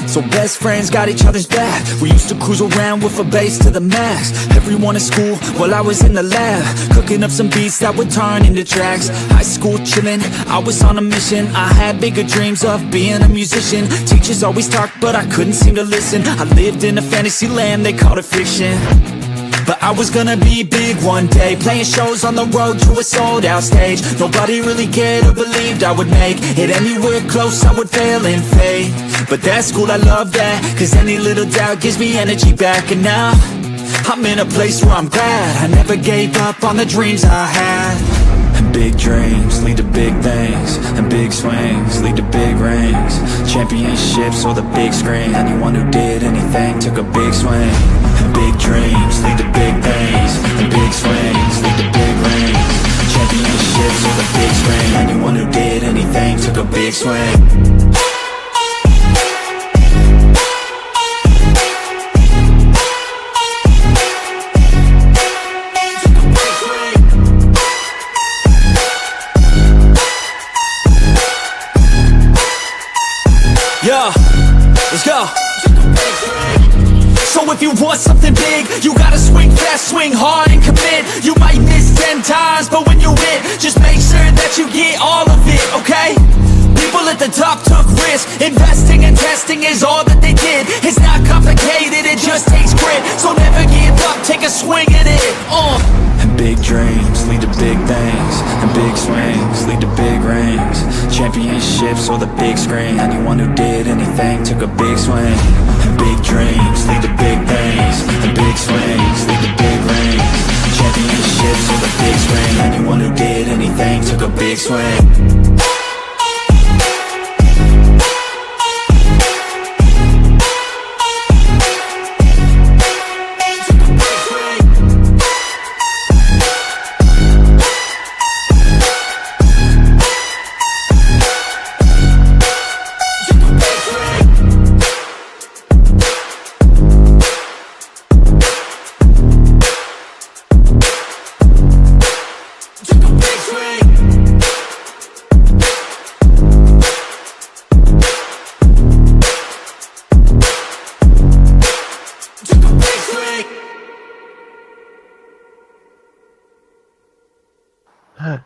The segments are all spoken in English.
So best friends got each other's back. We used to cruise around with a bass to the max. Everyone in school while I was in the lab, cooking up some beats that would turn into tracks. High school chillin', I was on a mission. I had bigger dreams of being a musician. Teachers always talked but I couldn't seem to listen. I lived in a fantasy land, they called it fiction. But I was gonna be big one day, playing shows on the road to a sold out stage. Nobody really cared or believed I would make it anywhere close, I would fail and fade. But that's cool, I love that, cause any little doubt gives me energy back. And now I'm in a place where I'm glad I never gave up on the dreams I had. And big dreams lead to big things, and big swings lead to big rings. Championships or the big screen, anyone who did anything took a big swing. And big dreams lead to big things, and big swings lead to big rings. Championships or the big screen, anyone who did anything took a big swing. Yeah, let's go. So if you want something big, you gotta swing fast, swing hard and commit. You might miss 10 times, but when you hit, just make sure that you get all of it, okay? People at the top took risks. Investing and testing is all that they did. It's not complicated, it just takes grit. So never give up, take a swing at it. And big dreams lead to big things, and big swings lead to big rings. Championships or the big screen, anyone who did anything took a big swing. And big dreams lead to big things, and big swings lead to big rings. Championships or the big screen, anyone who did anything took a big swing.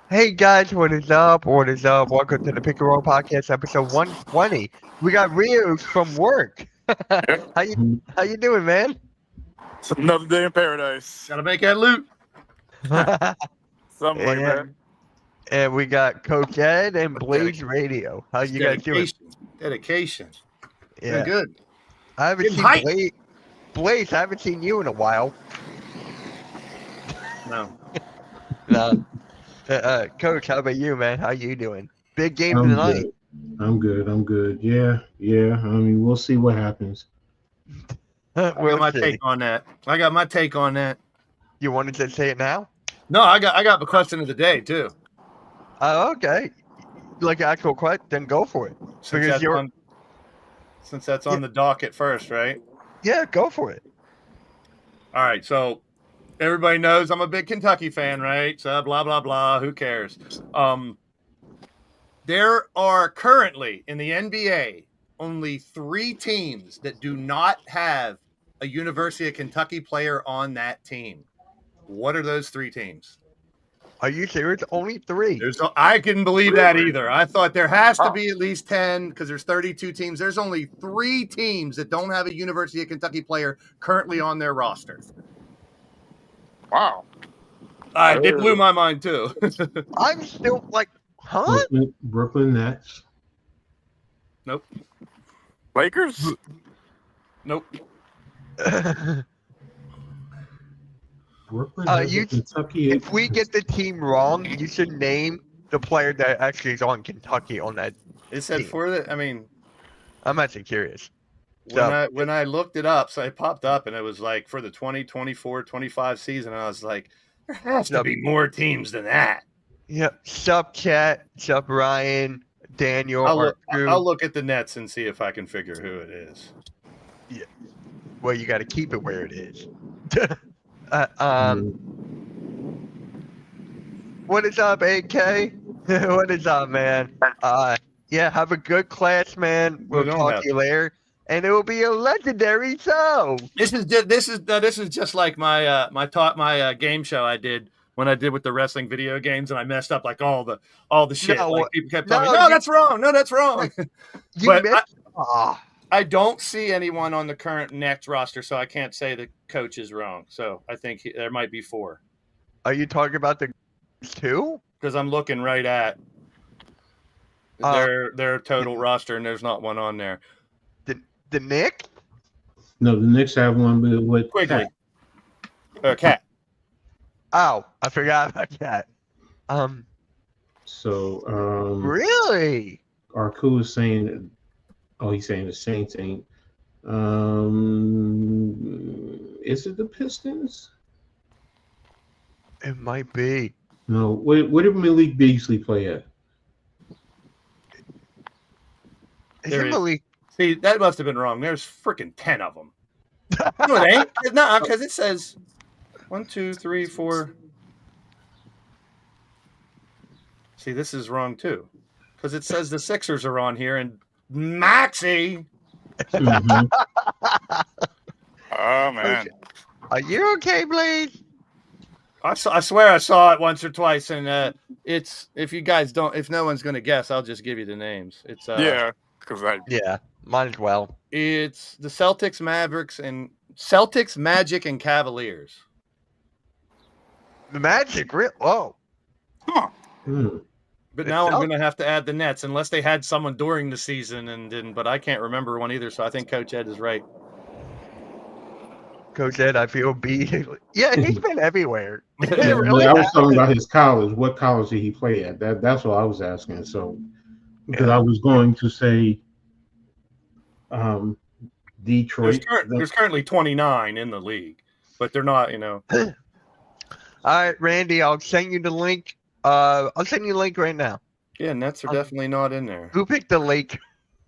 Hey guys, what is up? What is up? Welcome to the Pick and Roll Podcast, episode 120. We got Ryu from work. How you doing, man? It's another day in paradise. Gotta make that loot. Something like that. And we got Coach Ed and Blaze Radio. How you guys doing? Dedication. Yeah, Good. I haven't Getting seen hype. Blaze. I haven't seen you in a while. No. Coach, how about you, man? How you doing? Big game I'm tonight. Good. I'm good. Yeah. I mean, we'll see what happens. I got my take on that. You wanted to say it now? No, I got the question of the day too. Oh, okay. Like an actual question, then go for it. Since that's on the docket first, right? Yeah, go for it. All right, so everybody knows I'm a big Kentucky fan, right? So blah blah blah. Who cares? There are currently in the NBA only 3 teams that do not have a University of Kentucky player on that team. What are those 3 teams? Are you serious? Only 3. I couldn't believe that either. I thought there has to be at least 10 because there's 32 teams. There's only 3 teams that don't have a University of Kentucky player currently on their roster. Wow. It blew my mind too. I'm still like, huh? Brooklyn Nets. Nope. Lakers? Nope. Brooklyn has a Kentucky. If we get the team wrong, you should name the player that actually is on Kentucky on that. It said team. for the. I mean, I'm actually curious. when I looked it up, so it popped up and it was like for the 2024-25 season. And I was like, there has to be more teams than that. Yeah. Sup, chat. Sup, Ryan, Daniel. I'll look at the Nets and see if I can figure who it is. Yeah. Well, you got to keep it where it is. What is up, AK? What is up, man? Yeah, have a good class, man. We'll talk to you later. and it will be a legendary show. This is just like my my game show I did when I did with the wrestling video games, and I messed up like all the shit. No, like people kept telling me, no, "No, you- that's wrong. No, that's wrong." You But missed. Ah, I don't see anyone on the current Next roster, so I can't say the coach is wrong. So I think there might be 4 are you talking about the 2? because I'm looking right at their total roster, and there's not one on there. The Knicks? No, the Knicks have one with Quigley, Cat. Oh, I forgot about that. So Really? Arku is saying, he's saying the Saints ain't. Is it the Pistons? It might be. No. Where did Malik Beasley play at? Is There it is. Malik? See, that must have been wrong. There's freaking 10 of them. No, it ain't. No, because it says 1, 2, 3, 4. See, this is wrong too, because it says the Sixers are on here and Maxey. Mhm. Oh man. Are you okay, Blaze? I swear I saw it once or twice, and it's if you guys don't, if no one's gonna guess, I'll just give you the names. It's Yeah, because I Yeah, might as well. it's the Celtics, Mavericks, and Celtics, Magic, and Cavaliers. The Magic, whoa. Hmm. But It now I'm felt- going to have to add the Nets, unless they had someone during the season and didn't. But I can't remember one either, so I think Coach Ed is right. Coach Ed, I feel beat. Yeah, he's been everywhere. It Yeah, really I was has. talking about his college. What college did he play at? That's what I was asking. So, because I was going to say, Detroit. There's currently 29 in the league, but they're not, All right, Randy, I'll send you the link. I'll send you the link right now. Yeah, Nets are definitely not in there. Who picked the link?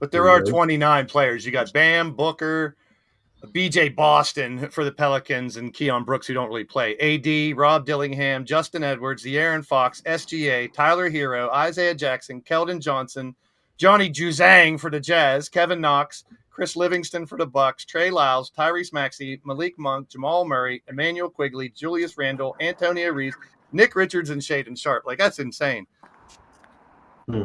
But there are Really? 29 players. You got Bam, Booker, BJ Boston for the Pelicans, and Keon Brooks, who don't really play. AD, Rob Dillingham, Justin Edwards, the Aaron Fox, SGA, Tyler Hero, Isaiah Jackson, Keldon Johnson, Johnny Juzang for the Jazz, Kevin Knox, Chris Livingston for the Bucks, Trey Lyles, Tyrese Maxey, Malik Monk, Jamal Murray, Emmanuel Quigley, Julius Randle, Antonio Reeves, Nick Richards, and Shaden Sharp. Like, that's insane. Hmm.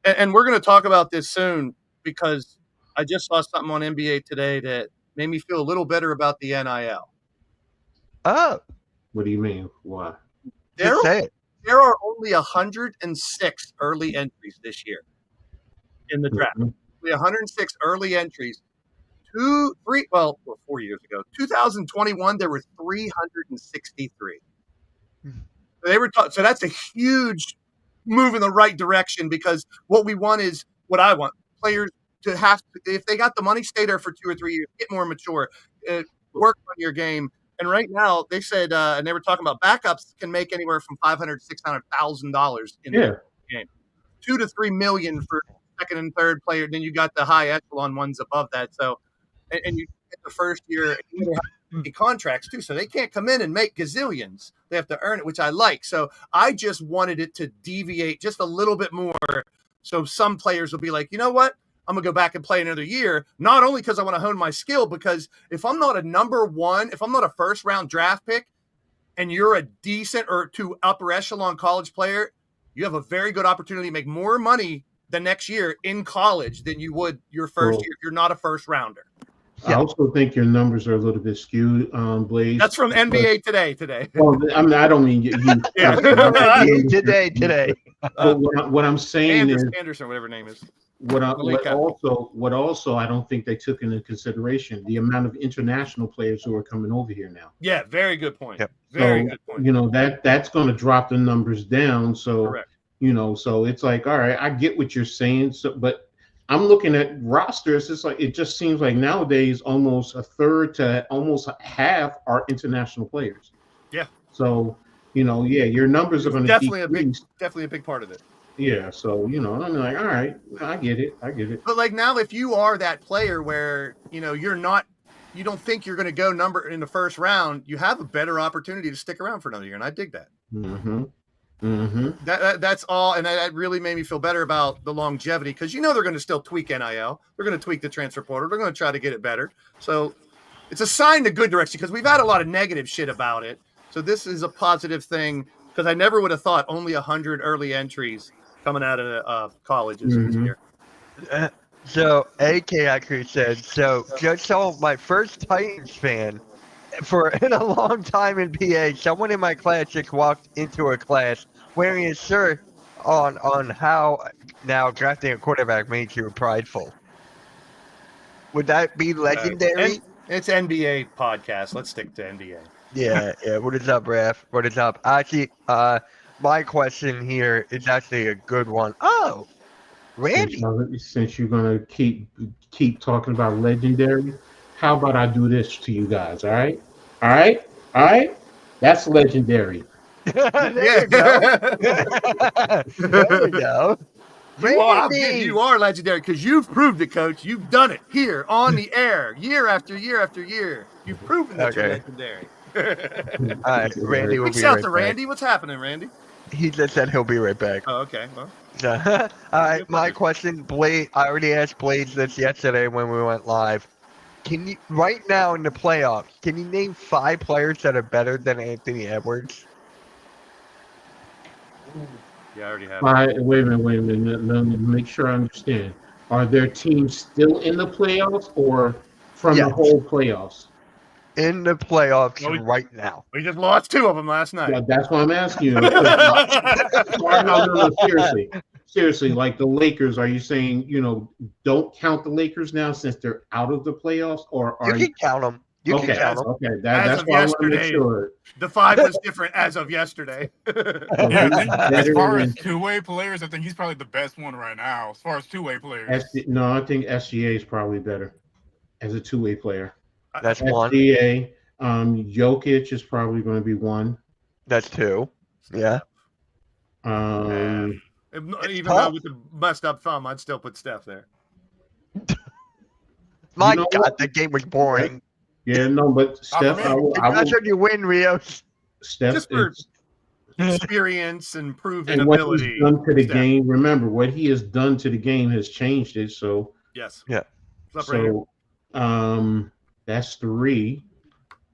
And we're going to talk about this soon because I just saw something on NBA today that made me feel a little better about the NIL. Oh, What do you mean? Why? There, just say it. there are only 106 early entries this year in the draft. Mhm. Only 106 early entries. 4 years ago, 2021, there were 363. They were so that's a huge move in the right direction because what we want is what I want players to have to, if they got the money, stay there for 2 or 3 years, get more mature, work on your game. And right now they said, and they were talking about backups can make anywhere from $500,000-$600,000 in Yeah. the game, 2 to 3 million for second and third player. Then you got the high echelon ones above that. So, and you get the first year and you have the contracts too. So they can't come in and make gazillions. They have to earn it, which I like. So I just wanted it to deviate just a little bit more. So some players will be like, you know what? I'm going to go back and play another year, not only because I want to hone my skill, because if I'm not a number one, if I'm not a first round draft pick and you're a decent or to upper echelon college player, you have a very good opportunity to make more money the next year in college than you would your first Well- year if you're not a first rounder. I also think your numbers are a little bit skewed, Blaze. That's from NBA today. Well, I don't mean you. Yeah. today. But what I'm saying is, Anderson, whatever his name is. what Malik also I don't think they took into consideration the amount of international players who are coming over here now. Yeah, very good point. Yep. Very So, good point. You know, that's going to drop the numbers down. So, Correct. you know, so it's like, all right, I get what you're saying. So, but I'm looking at rosters. It's like, it just seems like nowadays almost a third to almost half are international players. Yeah. So, you know, yeah, your numbers are going to Definitely decrease. Definitely a big part of it. Yeah. So, you know, I'm like, all right, I get it. But like now, if you are that player where you don't think you're going to go number in the first round, you have a better opportunity to stick around for another year, and I dig that. Mm-hmm. Mm-hmm. That's all, and that really made me feel better about the longevity because they're going to still tweak NIL. They're going to tweak the transfer portal. They're going to try to get it better. So it's a sign to good direction because we've had a lot of negative shit about it. So this is a positive thing because I never would have thought only 100 early entries coming out of colleges this year. So AK actually said, so just so my first Titans fan in a long time in PA, someone in my class just walked into a class wearing a shirt on how now drafting a quarterback makes you prideful. Would that be legendary? It's NBA podcast. Let's stick to NBA. Yeah. What is up, Raph? What is up? Actually, my question here is actually a good one. Oh, Randy. Since you're gonna keep talking about legendary, how about I do this to you guys? All right. That's legendary. There you go. There we go. Randy. You are legendary because you've proved it, Coach. You've done it here on the air, year after year after year. You've proven that you're legendary. All right, Randy will Reach be out right to Randy. What's happening, Randy? He just said he'll be right back. Oh, okay. Well, all right, my question, Blade. I already asked Blades this yesterday when we went live. Can you, right now in the playoffs, can you name 5 players that are better than Anthony Edwards? yeah, I already have. Wait a minute. Let me make sure I understand. Are their teams still in the playoffs or from the whole playoffs? In the playoffs right now. We just lost 2 of them last night. Yeah, that's why I'm asking you. No, seriously, like the Lakers, are you saying, don't count the Lakers now since they're out of the playoffs? Or are you can count them. You can count them. Okay, that's why I want to make sure. The 5 was different as of yesterday. Yeah, I think as far as two-way players, I think he's probably the best one right now. As far as two-way players. I think SGA is probably better as a two-way player. That's one. SGA, Jokic is probably going to be 1. That's 2. Yeah. Even though with the messed up thumb, I'd still put Steph there. My God, that game was boring. Yeah, no, but Steph, that's when you win, Rios. Steph just for experience and proven and what ability. He's done to the game. Remember, what he has done to the game has changed it. So yes, yeah. So, that's 3.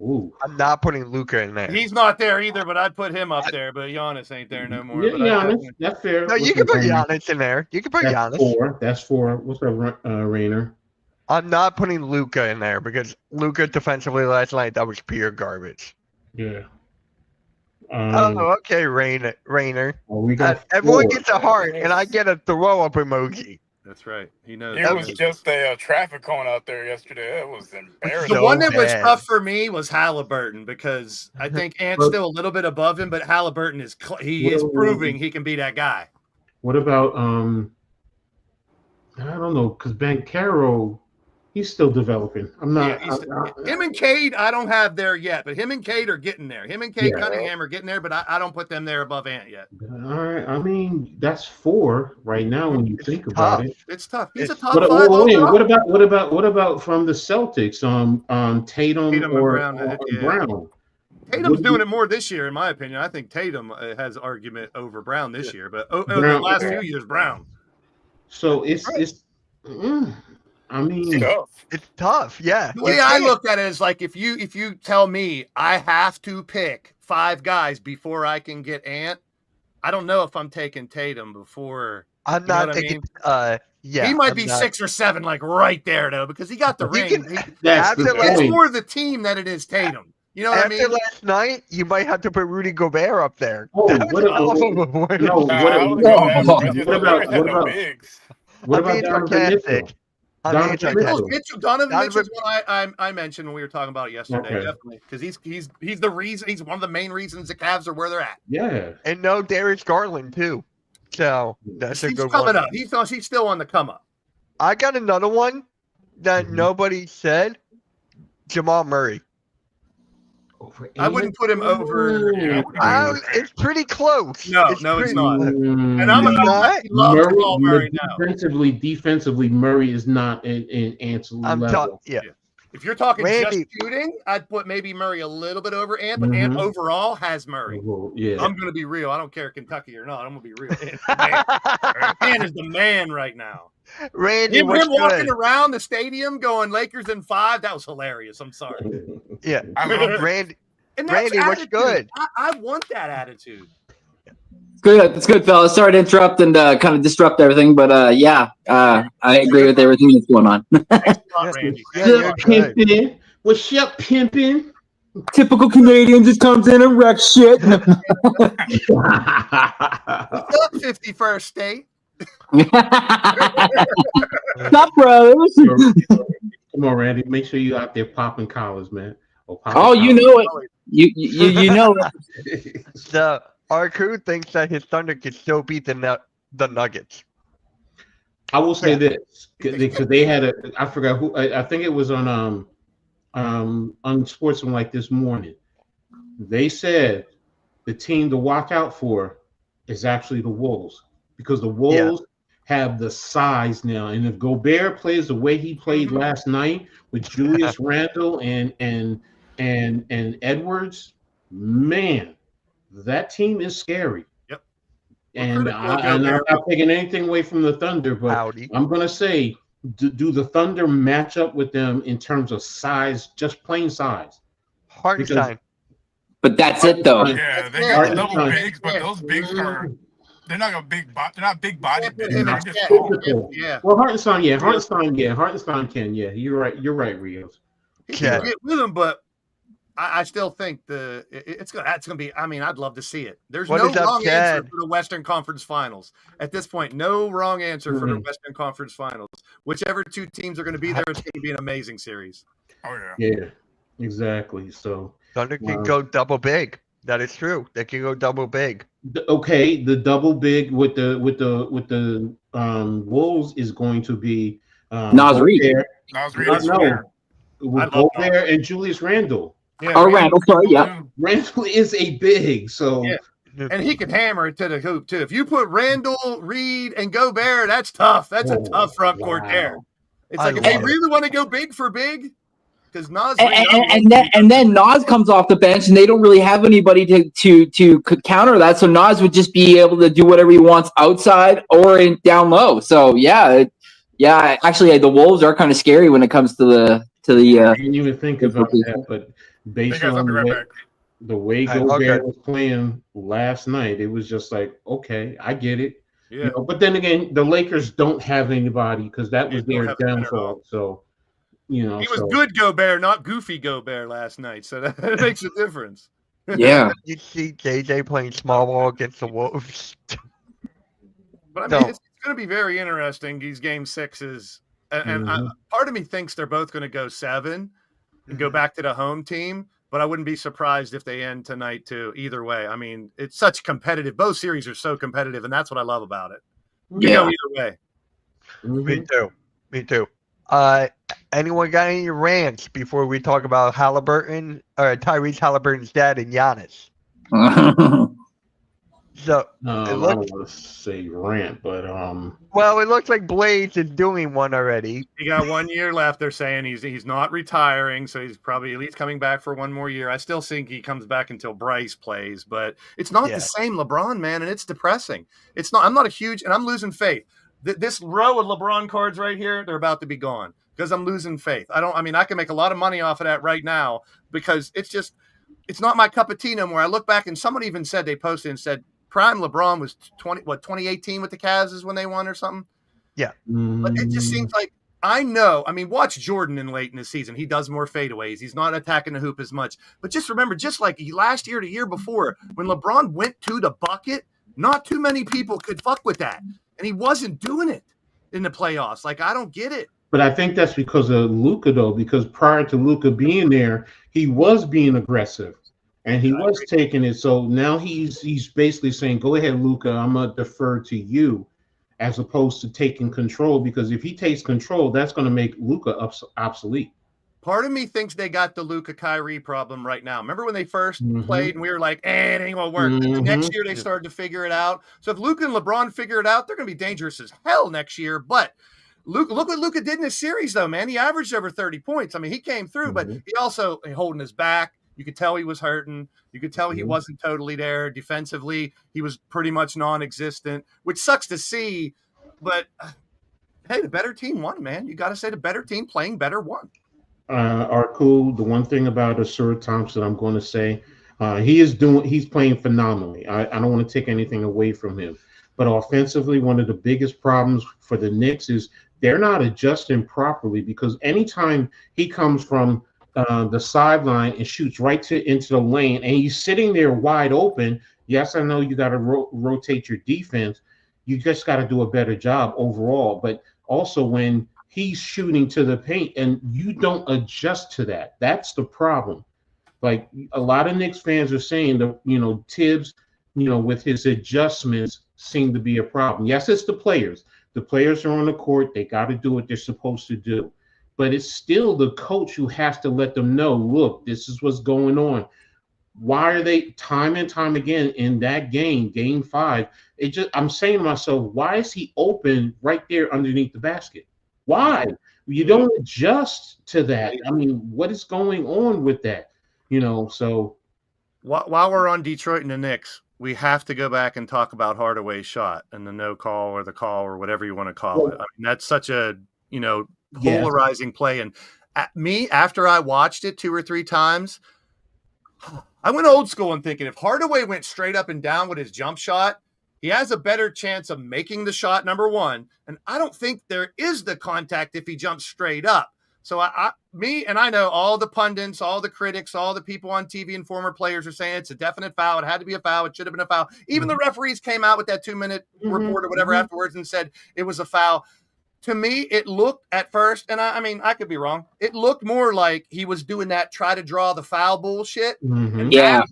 Ooh, I'm not putting Luka in there. He's not there either, but I'd put him up there. But Giannis ain't there no more. Yeah, that's fair. No, you can put Giannis in there. You can put Giannis. 4. That's 4. What's up, Rainer? I'm not putting Luka in there because Luka defensively last night, that was pure garbage. Yeah. Okay, Rainer. We got everyone gets a heart, and I get a throw up emoji. That's right. He knows. It was just a traffic cone out there yesterday. It was embarrassing. The one that was tough for me was Halliburton because I think Ant's still a little bit above him, but Halliburton is proving he can be that guy. What about I don't know, because Banchero, he's still developing. I'm not. Him and Cade, I don't have there yet, but him and Cade are getting there. Him and Cade Cunningham are getting there, but I don't put them there above Ant yet. All right. I mean, that's 4 right now when you think about it. It's tough. He's a top 5. What about from the Celtics? Tatum or Brown? Tatum's doing it more this year, in my opinion. I think Tatum has argument over Brown this year, but over the last few years, Brown. So it's. I mean, it's tough. Yeah. The way I look at it is like if you tell me I have to pick 5 guys before I can get Ant, I don't know if I'm taking Tatum before. I'm not thinking. Yeah, he might be 6 or 7, like right there though, because he got the ring. It's more the team than it is Tatum. You know what I mean? After last night, you might have to put Rudy Gobert up there. What about Donovan Mitchell? Donovan Mitchell is what I mentioned when we were talking about it yesterday, definitely, because he's the reason. He's one of the main reasons the Cavs are where they're at. Yeah, and no Darius Garland too. So that's a good one. He's coming up. He's still on the come up. I got another one that nobody said. Jamal Murray. I wouldn't put him over. It's pretty close. No, it's not. And I love Jamal Murray now. Defensively, Murray is not in Ant's level. If you're talking Randy. just shooting, I'd put maybe Murray a little bit over Ant, but Ant overall has Murray. Yeah. I'm going to be real. I don't care Kentucky or not. I'm going to be real. Ant is the man right now. Randy, Him what's walking good? around the stadium going Lakers in 5, that was hilarious. I'm sorry. Yeah, I love Randy. And that's Randy, what's attitude. good? I want that attitude. It's good, fellas. Sorry to interrupt and kind of disrupt everything, but I agree with everything that's going on. Thanks a lot, Randy. Yeah, you're good. Pimpin'. What's up, pimpin'? Typical Canadian just comes in and wrecks shit. What's up, 51st State? Stop, brothers. Come on, Randy. Make sure you out there popping collars, man. Oh, you know it. You know it. So our crew thinks that his Thunder could still beat the Nuggets. I will say this because they had I forgot who. I think it was on Sportsman like this morning. They said the team to watch out for is actually the Wolves because the Wolves have the size now, and if Gobert plays the way he played last night with Julius Randle and Edwards, man, that team is scary. Yep. And I'm not taking anything away from the Thunder, but Howdy. I'm going to say, do the Thunder match up with them in terms of size, just plain size? Hartenstein. But that's it, though. Yeah, they got double Hartenstein. bigs, but those bigs are they're not a big they're not big body bigs. Him They're and just Chet. tall. Yeah. Well, Hartenstein can. Yeah, you're right, Rios. He Chet. can get with him, but I still think that's gonna be. I mean, I'd love to see it. There's What no is up, wrong answer Chad? for the Western Conference Finals at this point. No wrong answer for the Western Conference Finals. Whichever two teams are going to be there, it's going to be an amazing series. Oh yeah. Yeah, exactly. So Thunder can go double big. That is true. They can go double big. okay, the double big with the Wolves is going to be Naz Reid. Nas Reid is No, fair. with I love Gobert and Julius Randle. Yeah, Oh, Randall, sorry, yeah. Randle is a big, so Yeah. And he can hammer it to the hoop too. If you put Randall, Reed, and Gobert, that's tough. That's a tough front court there. It's I like if you love it. really want to go big for big, because Nas And then Nas comes off the bench, and they don't really have anybody to counter that. So Nas would just be able to do whatever he wants outside or down low. So actually, the Wolves are kind of scary when it comes to the. I didn't even think about that, but Hey based guys, I'll on be right back. the way Okay. Gobert was playing last night, it was just like, okay, I get it. Yeah. You know, but then again, the Lakers don't have anybody because that was They don't their have center downfall. So, you know, He was good Gobert, not goofy Gobert last night. So that makes a difference. Yeah. You see JJ playing small ball against the Wolves. But I mean, No. it's going to be very interesting, these game sixes. And part of me thinks they're both going to go 7 and go back to the home team. But I wouldn't be surprised if they end tonight, too. Either way. I mean, it's such competitive. Both series are so competitive, and that's what I love about it. You Yeah. go either way. Me too. Me too. Anyone got any rants before we talk about Halliburton or Tyrese Halliburton's dad and Giannis? So, I don't want to say rant, but well, it looks like Blaze is doing one already. He got 1 year left. They're saying he's not retiring, so he's probably at least coming back for one more year. I still think he comes back until Bryce plays, but it's not Yeah. the same LeBron, man, and it's depressing. It's not. I'm not a huge, and I'm losing faith. This row of LeBron cards right here, they're about to be gone because I'm losing faith. I mean, I can make a lot of money off of that right now because it's not my cup of tea no more. I look back and someone even said, they posted and said, prime LeBron was 2018 with the Cavs is when they won or something. But it just seems like, I know. I mean, watch Jordan in late in the season. He does more fadeaways. He's not attacking the hoop as much. But just remember, just like last year, the year before, when LeBron went to the bucket, not too many people could fuck with that. And he wasn't doing it in the playoffs. Like, I don't get it. But I think that's because of Luka, though, because prior to Luka being there, he was being aggressive and he was taking it. So now he's basically saying, go ahead, Luka, I'm going to defer to you, as opposed to taking control, because if he takes control, that's going to make Luka obsolete. Part of me thinks they got the Luka Kyrie problem right now. Remember when they first played and we were like, it ain't gonna work. The next year they started to figure it out. So if Luka and LeBron figure it out, they're gonna be dangerous as hell next year. But Look what Luka did in this series, though, man. He averaged over 30 points. I mean, he came through, but he also holding his back. You could tell he was hurting. You could tell he wasn't totally there defensively. He was pretty much non-existent, which sucks to see. But hey, the better team won, man. You got to say the better team playing better won. Cool. The one thing about Asura Thompson, I'm going to say, he's playing phenomenally. I don't want to take anything away from him, but offensively, one of the biggest problems for the Knicks is they're not adjusting properly, because anytime he comes from the sideline and shoots right into the lane, and he's sitting there wide open. Yes, I know you got to rotate your defense. You just got to do a better job overall. But also when he's shooting to the paint and you don't adjust to that, that's the problem. Like a lot of Knicks fans are saying that, Tibbs, with his adjustments seem to be a problem. Yes, it's the players. The players are on the court. They got to do what they're supposed to do. But it's still the coach who has to let them know, look, this is what's going on. Why are they time and time again in that game 5? I'm saying to myself, why is he open right there underneath the basket? Why? You don't adjust to that. I mean, what is going on with that? So while we're on Detroit and the Knicks, we have to go back and talk about Hardaway's shot and the no call or the call or whatever you want to call it. I mean, that's such a, polarizing play. And after I watched it 2 or 3 times, I went old school and thinking if Hardaway went straight up and down with his jump shot, he has a better chance of making the shot, number one. And I don't think there is the contact if he jumps straight up. So I know all the pundits, all the critics, all the people on TV and former players are saying it's a definite foul. It had to be a foul. It should have been a foul. Even the referees came out with that 2-minute report or whatever afterwards and said it was a foul. To me, it looked at first, and I mean, I could be wrong. It looked more like he was doing that try to draw the foul bullshit. Mm-hmm. Yeah.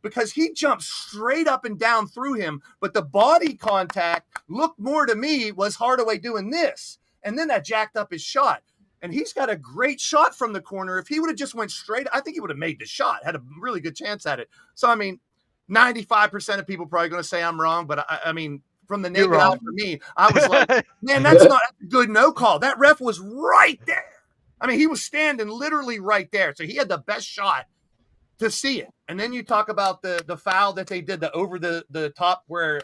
Because he jumped straight up and down through him, but the body contact looked more to me was Hardaway doing this. And then that jacked up his shot. And he's got a great shot from the corner. If he would have just went straight, I think he would have made the shot, had a really good chance at it. So, I mean, 95% of people probably going to say I'm wrong, but I mean, from the naked eye for me, I was like, man, that's not a good no call. That ref was right there. I mean, he was standing literally right there. So he had the best shot to see it. And then you talk about the foul that they did, the over the top where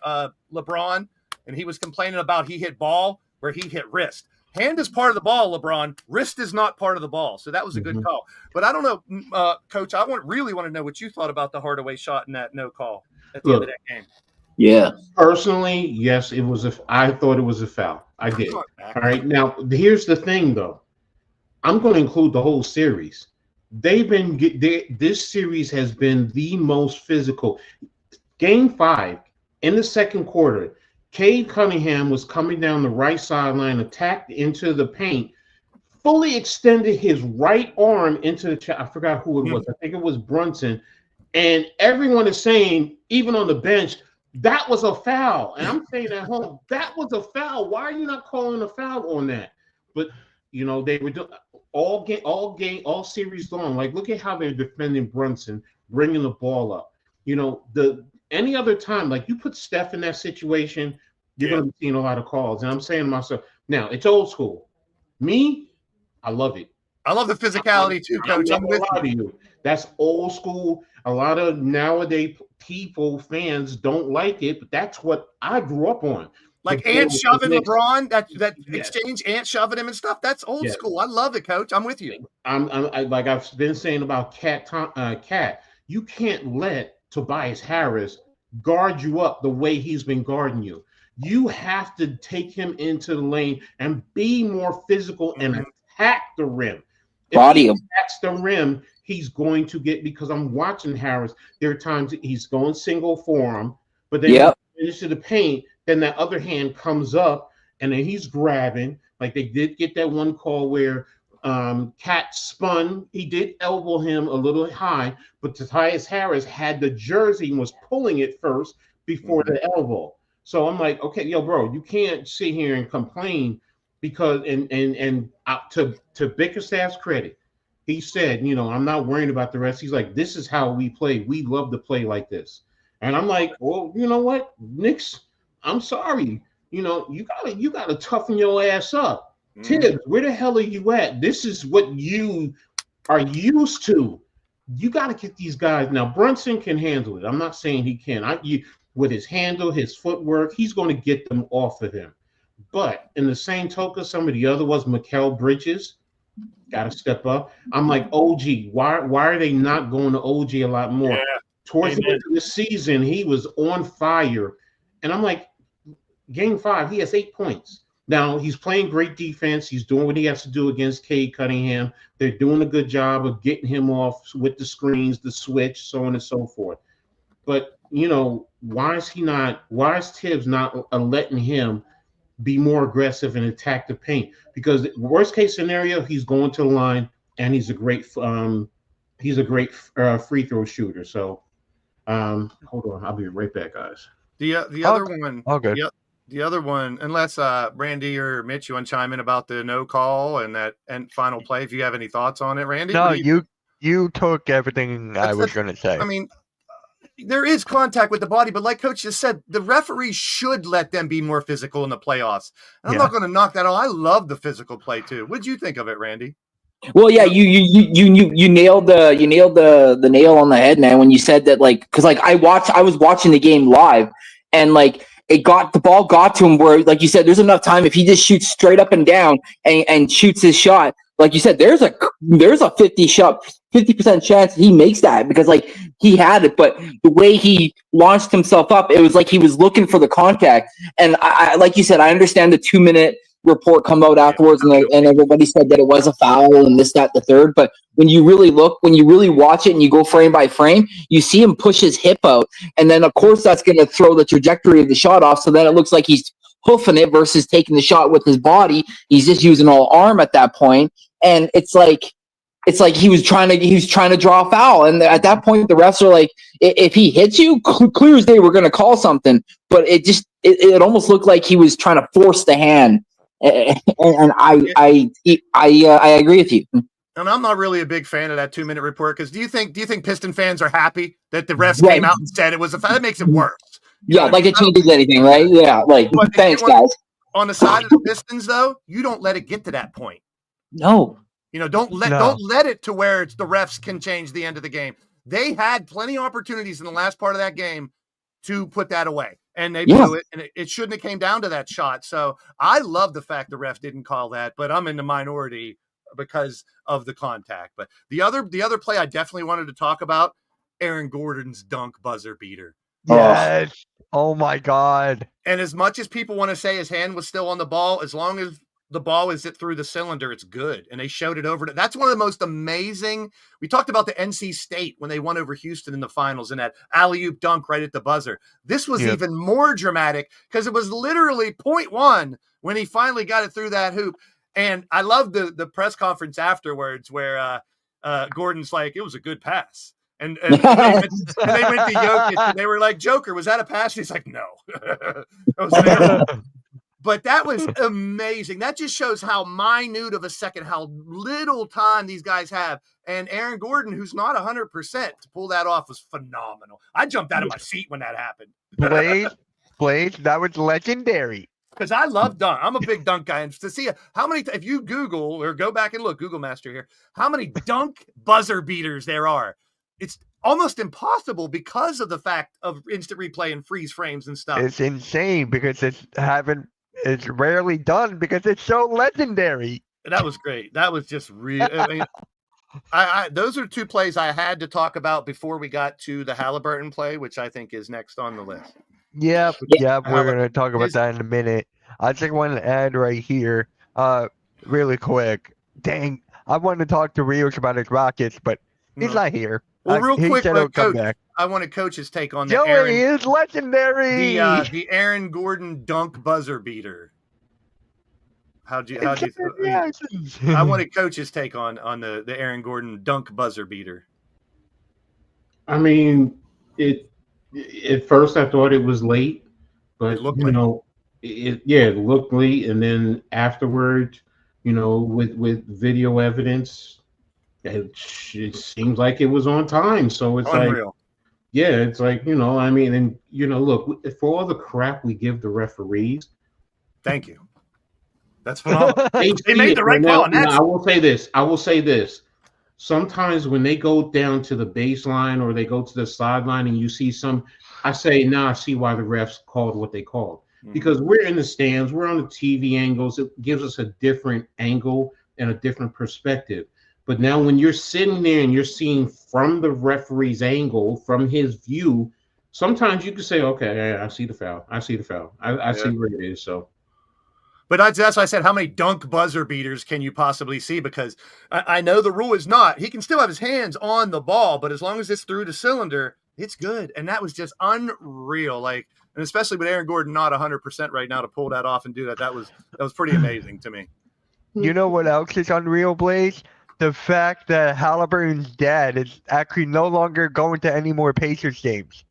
LeBron, and he was complaining about he hit ball where he hit wrist. Hand is part of the ball, LeBron. Wrist is not part of the ball. So that was a good call. But I don't know, Coach, I really want to know what you thought about the Hardaway shot in that no call at the end of that game. Yeah. Personally, yes, I thought it was a foul. I did. All right. Now, here's the thing, though. I'm going to include the whole series. This series has been the most physical. Game 5, in the second quarter, Cade Cunningham was coming down the right sideline, attacked into the paint, fully extended his right arm into the I forgot who it was. I think it was Brunson. And everyone is saying, even on the bench, that was a foul. And I'm saying at home, that was a foul. Why are you not calling a foul on that? But, they were doing all series long. Like, look at how they're defending Brunson, bringing the ball up. Any other time, like you put Steph in that situation, you're going to be seeing a lot of calls. And I'm saying to myself, now it's old school. Me, I love it. I love the physicality too, Coach. I'm with you. That's old school. A lot of nowadays fans don't like it, but that's what I grew up on. Like Ant shoving LeBron, that exchange, Ant shoving him and stuff. That's old school. I love it, Coach. I'm with you. Like I've been saying about Cat. You can't let Tobias Harris guard you up the way he's been guarding you. You have to take him into the lane and be more physical and attack the rim. If he attacks the rim, he's going to get, because I'm watching Harris. There are times he's going single form, but then into the paint, then that other hand comes up and then he's grabbing. Like they did get that one call where Cat spun. He did elbow him a little high, but Tobias Harris had the jersey and was pulling it first before the elbow. So I'm like, okay, yo, bro, you can't sit here and complain because to Bickerstaff's credit, he said, I'm not worried about the rest. He's like, this is how we play. We love to play like this. And I'm like, well, you know what, Knicks, I'm sorry. You gotta toughen your ass up. Tibbs, where the hell are you at? This is what you are used to. You got to get these guys. Now, Brunson can handle it. I'm not saying he can. With his handle, his footwork, he's going to get them off of him. But in the same token, some of the other ones, Mikal Bridges, got to step up. I'm like, OG, why are they not going to OG a lot more? Yeah. Towards the end of the season, he was on fire. And I'm like, game 5, he has 8 points. Now, he's playing great defense. He's doing what he has to do against Cade Cunningham. They're doing a good job of getting him off with the screens, the switch, so on and so forth. But, why is Tibbs not letting him be more aggressive and attack the paint? Because worst case scenario, he's going to the line, and he's a great free throw shooter. So, hold on. I'll be right back, guys. The other one. Oh, good. The other one, unless Randy or Mitch, you want to chime in about the no call and that final play, if you have any thoughts on it, Randy? No, you took everything I was going to say. I mean, there is contact with the body, but like Coach just said, the referee should let them be more physical in the playoffs. And I'm not going to knock that off. I love the physical play too. What'd you think of it, Randy? Well, yeah, you nailed the nail on the head, man, when you said that, because I was watching the game live, and the ball got to him where, like you said, there's enough time if he just shoots straight up and down and shoots his shot. Like you said, there's a 50% chance he makes that, because he had it, but the way he launched himself up, it was like he was looking for the contact. And I like you said, I understand the 2-minute report come out afterwards, and everybody said that it was a foul and this, that, the third. But when you really watch it and you go frame by frame, you see him push his hip out, and then of course that's going to throw the trajectory of the shot off. So then it looks like he's hoofing it versus taking the shot with his body. He's just using all arm at that point, and it's like he was trying to draw a foul, and at that point the refs are like, if he hits you, clear as day, we're going to call something. But it almost looked like he was trying to force the hand. And I agree with you. And I'm not really a big fan of that 2-minute report, because do you think Piston fans are happy that the refs came out and said it was a foul? That makes it worse. It changes anything, right? Yeah, thanks, guys. On the side of the Pistons, though, you don't let it get to that point. No. Don't let it to where the refs can change the end of the game. They had plenty of opportunities in the last part of that game to put that away, and they blew it, and it shouldn't have came down to that shot. So I love the fact the ref didn't call that, but I'm in the minority because of the contact. But the other play I definitely wanted to talk about, Aaron Gordon's dunk buzzer beater. Yes. Oh my God. And as much as people want to say his hand was still on the ball, as long as the ball is through the cylinder, it's good. And they showed it over. That's one of the most amazing. We talked about the NC State when they won over Houston in the finals and that alley-oop dunk right at the buzzer. This was even more dramatic because it was literally 0.1 when he finally got it through that hoop. And I love the press conference afterwards where Gordon's like, it was a good pass. And they went to Jokic, and they were like, Joker, was that a pass? And he's like, no. But that was amazing. That just shows how minute of a second, how little time these guys have. And Aaron Gordon, who's not 100%, to pull that off was phenomenal. I jumped out of my seat when that happened. Blaze, that was legendary. Because I love dunk. I'm a big dunk guy. And to see how many, if you Google or go back and look, Google Master here, how many dunk buzzer beaters there are. It's almost impossible because of the fact of instant replay and freeze frames and stuff. It's insane because it's rarely done because it's so legendary. That was great. That was just real. I mean, those are two plays I had to talk about before we got to the Halliburton play, which I think is next on the list. Yeah, we're going to talk about that in a minute. I just want to add right here, really quick. Dang, I wanted to talk to Rios about his Rockets, but he's not here. Well, real quick, come back. I want a coach's take on Joey is legendary. The Aaron Gordon dunk buzzer beater. I want a coach's take on the Aaron Gordon dunk buzzer beater. I mean, at first I thought it was late, but it looked it looked late, and then afterward, with video evidence, it seems like it was on time. So it's unreal. It's like, I mean, and look, for all the crap we give the referees. Thank you. That's phenomenal. They They made the right call. And Now, that's I will say this. Sometimes when they go down to the baseline or they go to the sideline and you see some, I say, now I see why the refs called what they called. Because we're in the stands, we're on the TV angles. It gives us a different angle and a different perspective. But now when you're sitting there and you're seeing from the referee's angle, from his view, sometimes you can say, okay, yeah, I see the foul. I see where it is. So. But that's why I said, how many dunk buzzer beaters can you possibly see? Because I know the rule is not. He can still have his hands on the ball, but as long as it's through the cylinder, it's good. And that was just unreal. Like, and especially with Aaron Gordon not 100% right now to pull that off and do that, that was pretty amazing to me. You know what else is unreal, Blaze? The fact that Halliburton's dad is actually no longer going to any more Pacers games.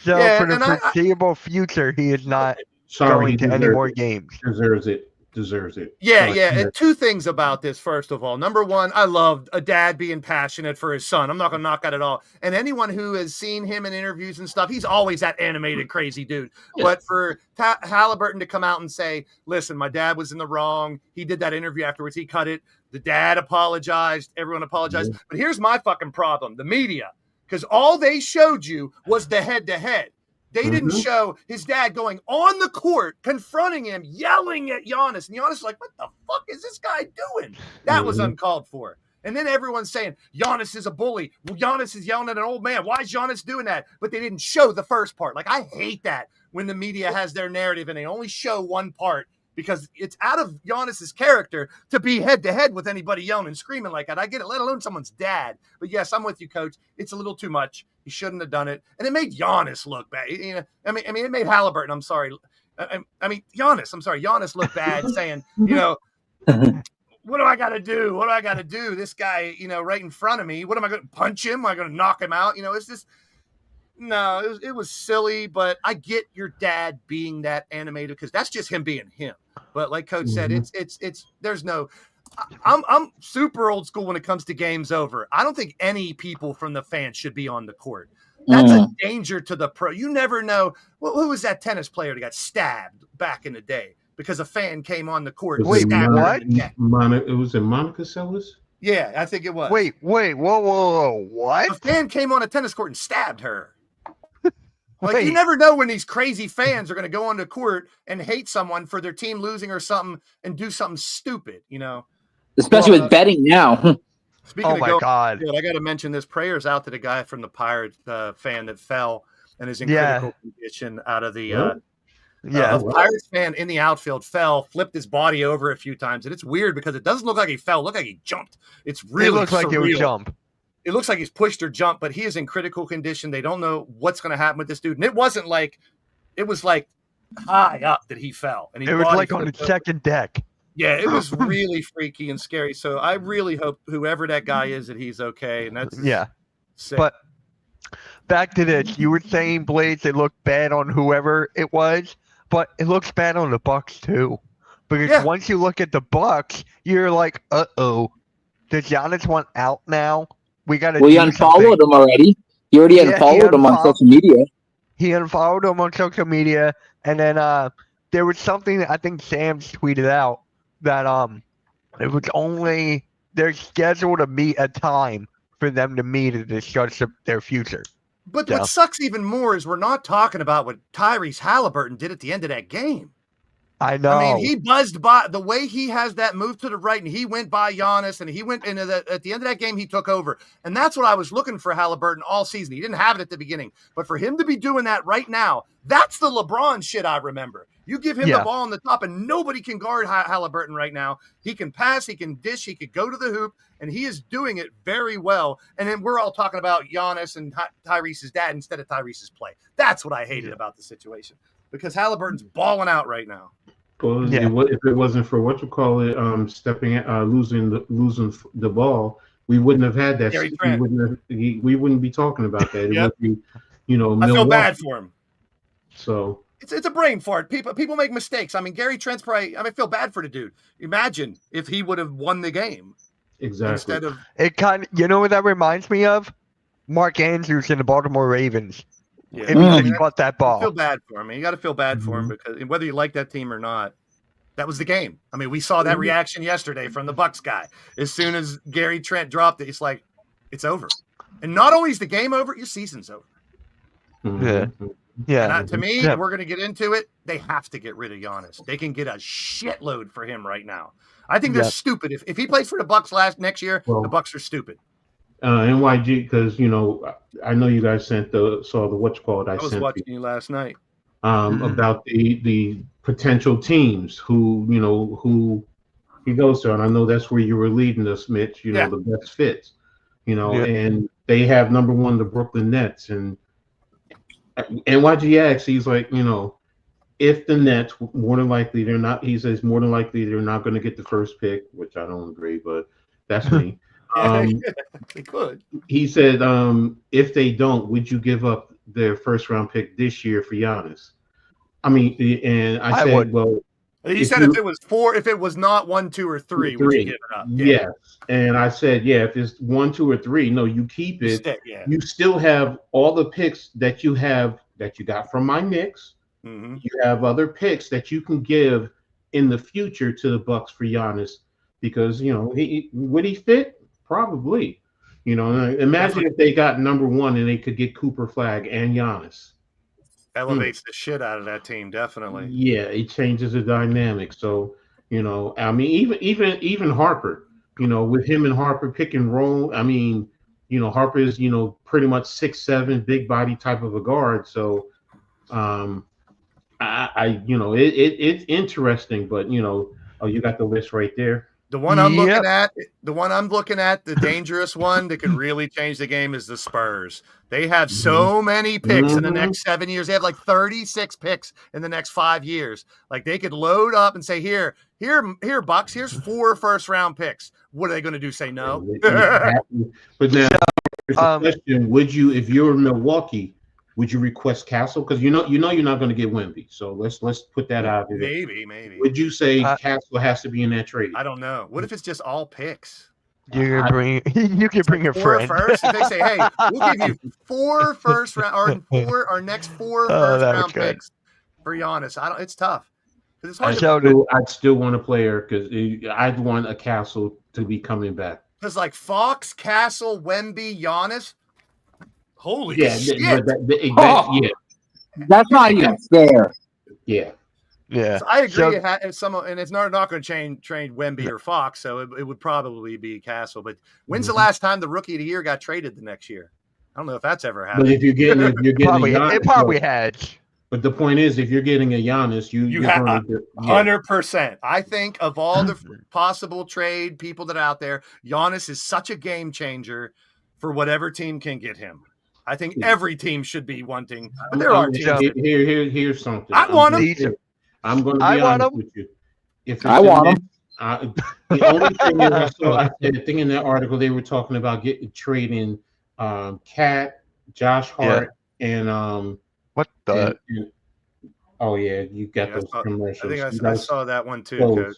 So Yeah, for the and foreseeable future, he is not Sorry, he going to any more deserves games. it. Deserves it. Yeah, Sorry. yeah. And two things about this, first of all. Number one, I love a dad being passionate for his son. I'm not going to knock that at all. And anyone who has seen him in interviews and stuff, he's always that animated, crazy dude. Yeah. But for Halliburton to come out and say, listen, my dad was in the wrong. He did that interview afterwards. He cut it. The dad apologized. Everyone apologized. Yeah. But here's my fucking problem. The media. Because all they showed you was the head-to-head. They didn't show his dad going on the court, confronting him, yelling at Giannis. And Giannis is like, what the fuck is this guy doing? That was uncalled for. And then everyone's saying, Giannis is a bully. Well, Giannis is yelling at an old man. Why is Giannis doing that? But they didn't show the first part. Like, I hate that when the media has their narrative and they only show one part because it's out of Giannis's character to be head-to-head with anybody yelling and screaming like that. I get it, let alone someone's dad. But yes, I'm with you, Coach. It's a little too much. He shouldn't have done it. And it made Giannis look bad. You know, I mean, it made Halliburton, I'm sorry. Giannis looked bad saying, you know, what do I got to do? What do I got to do? This guy, you know, right in front of me. What am I going to punch him? Am I going to knock him out? You know, it's just, no, it was silly, but I get your dad being that animated because that's just him being him. But like Coach said, there's no, I'm super old school when it comes to games over. I don't think any people from the fans should be on the court. That's a danger to the pro. You never know. Who was that tennis player that got stabbed back in the day because a fan came on the court? Wait, what? It was in Monica Seles? Yeah, I think it was. Wait, whoa, what? A fan came on a tennis court and stabbed her. Like, Wait. you never know when these crazy fans are going to go on the court and hate someone for their team losing or something and do something stupid, you know? Especially with betting now. Speaking Oh of my God. I got to mention this. Prayers out to the guy from the Pirates fan that fell and is in critical condition out of the Yeah. Pirates fan in the outfield fell, flipped his body over a few times. And it's weird because it doesn't look like he fell. It looked like he jumped. It's really It looks like it would surreal. jump. It looks like he's pushed or jumped, but he is in critical condition. They don't know what's going to happen with this dude. And it was like high up that he fell. And It was like on the second deck. Yeah, it was really freaky and scary. So I really hope whoever that guy is that he's okay. And that's sick. But back to this, you were saying, Blaze, it looked bad on whoever it was, but it looks bad on the Bucks too. Because once you look at the Bucks, you're like, does Giannis want out now? We got to. Well, you unfollowed him already. You already unfollowed him on social media. He unfollowed him on social media, and then there was something that I think Sam tweeted out that it was only they're scheduled to meet a time for them to meet to discuss their future. But what sucks even more is we're not talking about what Tyrese Halliburton did at the end of that game. I know. I mean, he buzzed by the way he has that move to the right, and he went by Giannis, and he went into at the end of that game, he took over. And that's what I was looking for Halliburton all season. He didn't have it at the beginning. But for him to be doing that right now, that's the LeBron shit I remember. You give him the ball on the top, and nobody can guard Halliburton right now. He can pass, he can dish, he could go to the hoop, and he is doing it very well. And then we're all talking about Giannis and Tyrese's dad instead of Tyrese's play. That's what I hated about the situation. Because Halliburton's balling out right now. Well, if it wasn't for losing the ball, we wouldn't have had that. We wouldn't be talking about that. It would be, I feel bad for him. So it's a brain fart. People make mistakes. I mean, Gary Trent's probably. I feel bad for the dude. Imagine if he would have won the game. Exactly. Instead of it you know what that reminds me of? Mark Andrews in the Baltimore Ravens. If he caught that ball. I feel bad for him. You got to feel bad for him because whether you like that team or not. That was the game. I mean, we saw that reaction yesterday from the Bucks guy. As soon as Gary Trent dropped it, it's like, it's over. And not only is the game over, your season's over. Yeah. And to me, we're going to get into it. They have to get rid of Giannis. They can get a shitload for him right now. I think they're stupid. If he plays for the Bucks next year, the Bucks are stupid. NYG, because I know you guys saw the what's called. I was watching you last night. About the potential teams who he goes to, and I know that's where you were leading us, Mitch. The best fits, and they have number one the Brooklyn Nets, and NYG asks, he's like, if the Nets more than likely they're not, he says more than likely they're not going to get the first pick, which I don't agree, but that's me. They could. He said, if they don't, would you give up their first round pick this year for Giannis? I mean, and I said, would. well, he said if it was 4, if it was not 1, 2, or 3, would you give it up? Yes. And I said, if it's 1, 2, or 3, no, you keep it. You still have all the picks that you got from my Knicks. You have other picks that you can give in the future to the Bucks for Giannis because would he fit? Probably. Imagine if they got number one and they could get Cooper Flag and Giannis. Elevates the shit out of that team, definitely. Yeah, it changes the dynamic. So, I mean, even Harper, with him and Harper pick and roll. I mean, Harper is, pretty much 6'7", big body type of a guard. So, it's interesting, but you got the list right there. The one I'm looking at, the dangerous one that could really change the game is the Spurs. They have so many picks in the next 7 years. They have like 36 picks in the next 5 years. Like they could load up and say, here, Bucks, here's 4 first-round picks. What are they going to do? Say no? But now, here's the question: would you, if you're Milwaukee, would you request Castle? Because you're not going to get Wemby. So let's put that out there. Maybe. Would you say Castle has to be in that trade? I don't know. What if it's just all picks? You can bring your 4 friend. first. If they say, hey, we'll give you 4 first round or our next 4 first round picks for Giannis. It's tough. It's hard I'd still want a player because I'd want a Castle to be coming back. Because like Fox, Castle, Wemby, Giannis. Holy shit! That's not even fair. Yeah. So I agree. And it's not going to trade Wemby or Fox, so it would probably be Castle. But when's the last time the Rookie of the Year got traded the next year? I don't know if that's ever happened. But if you're getting it probably had. But the point is, if you're getting a Giannis, you have 100%. I think of all the possible trade people that are out there, Giannis is such a game changer for whatever team can get him. I think every team should be wanting, but there are teams. Here's something. I want him. I'm going to be honest with you. I want him. The only thing that I saw, the thing in that article, they were talking about trading Cat, Josh Hart, and what the? You got those commercials. I think I saw that one too, Coach.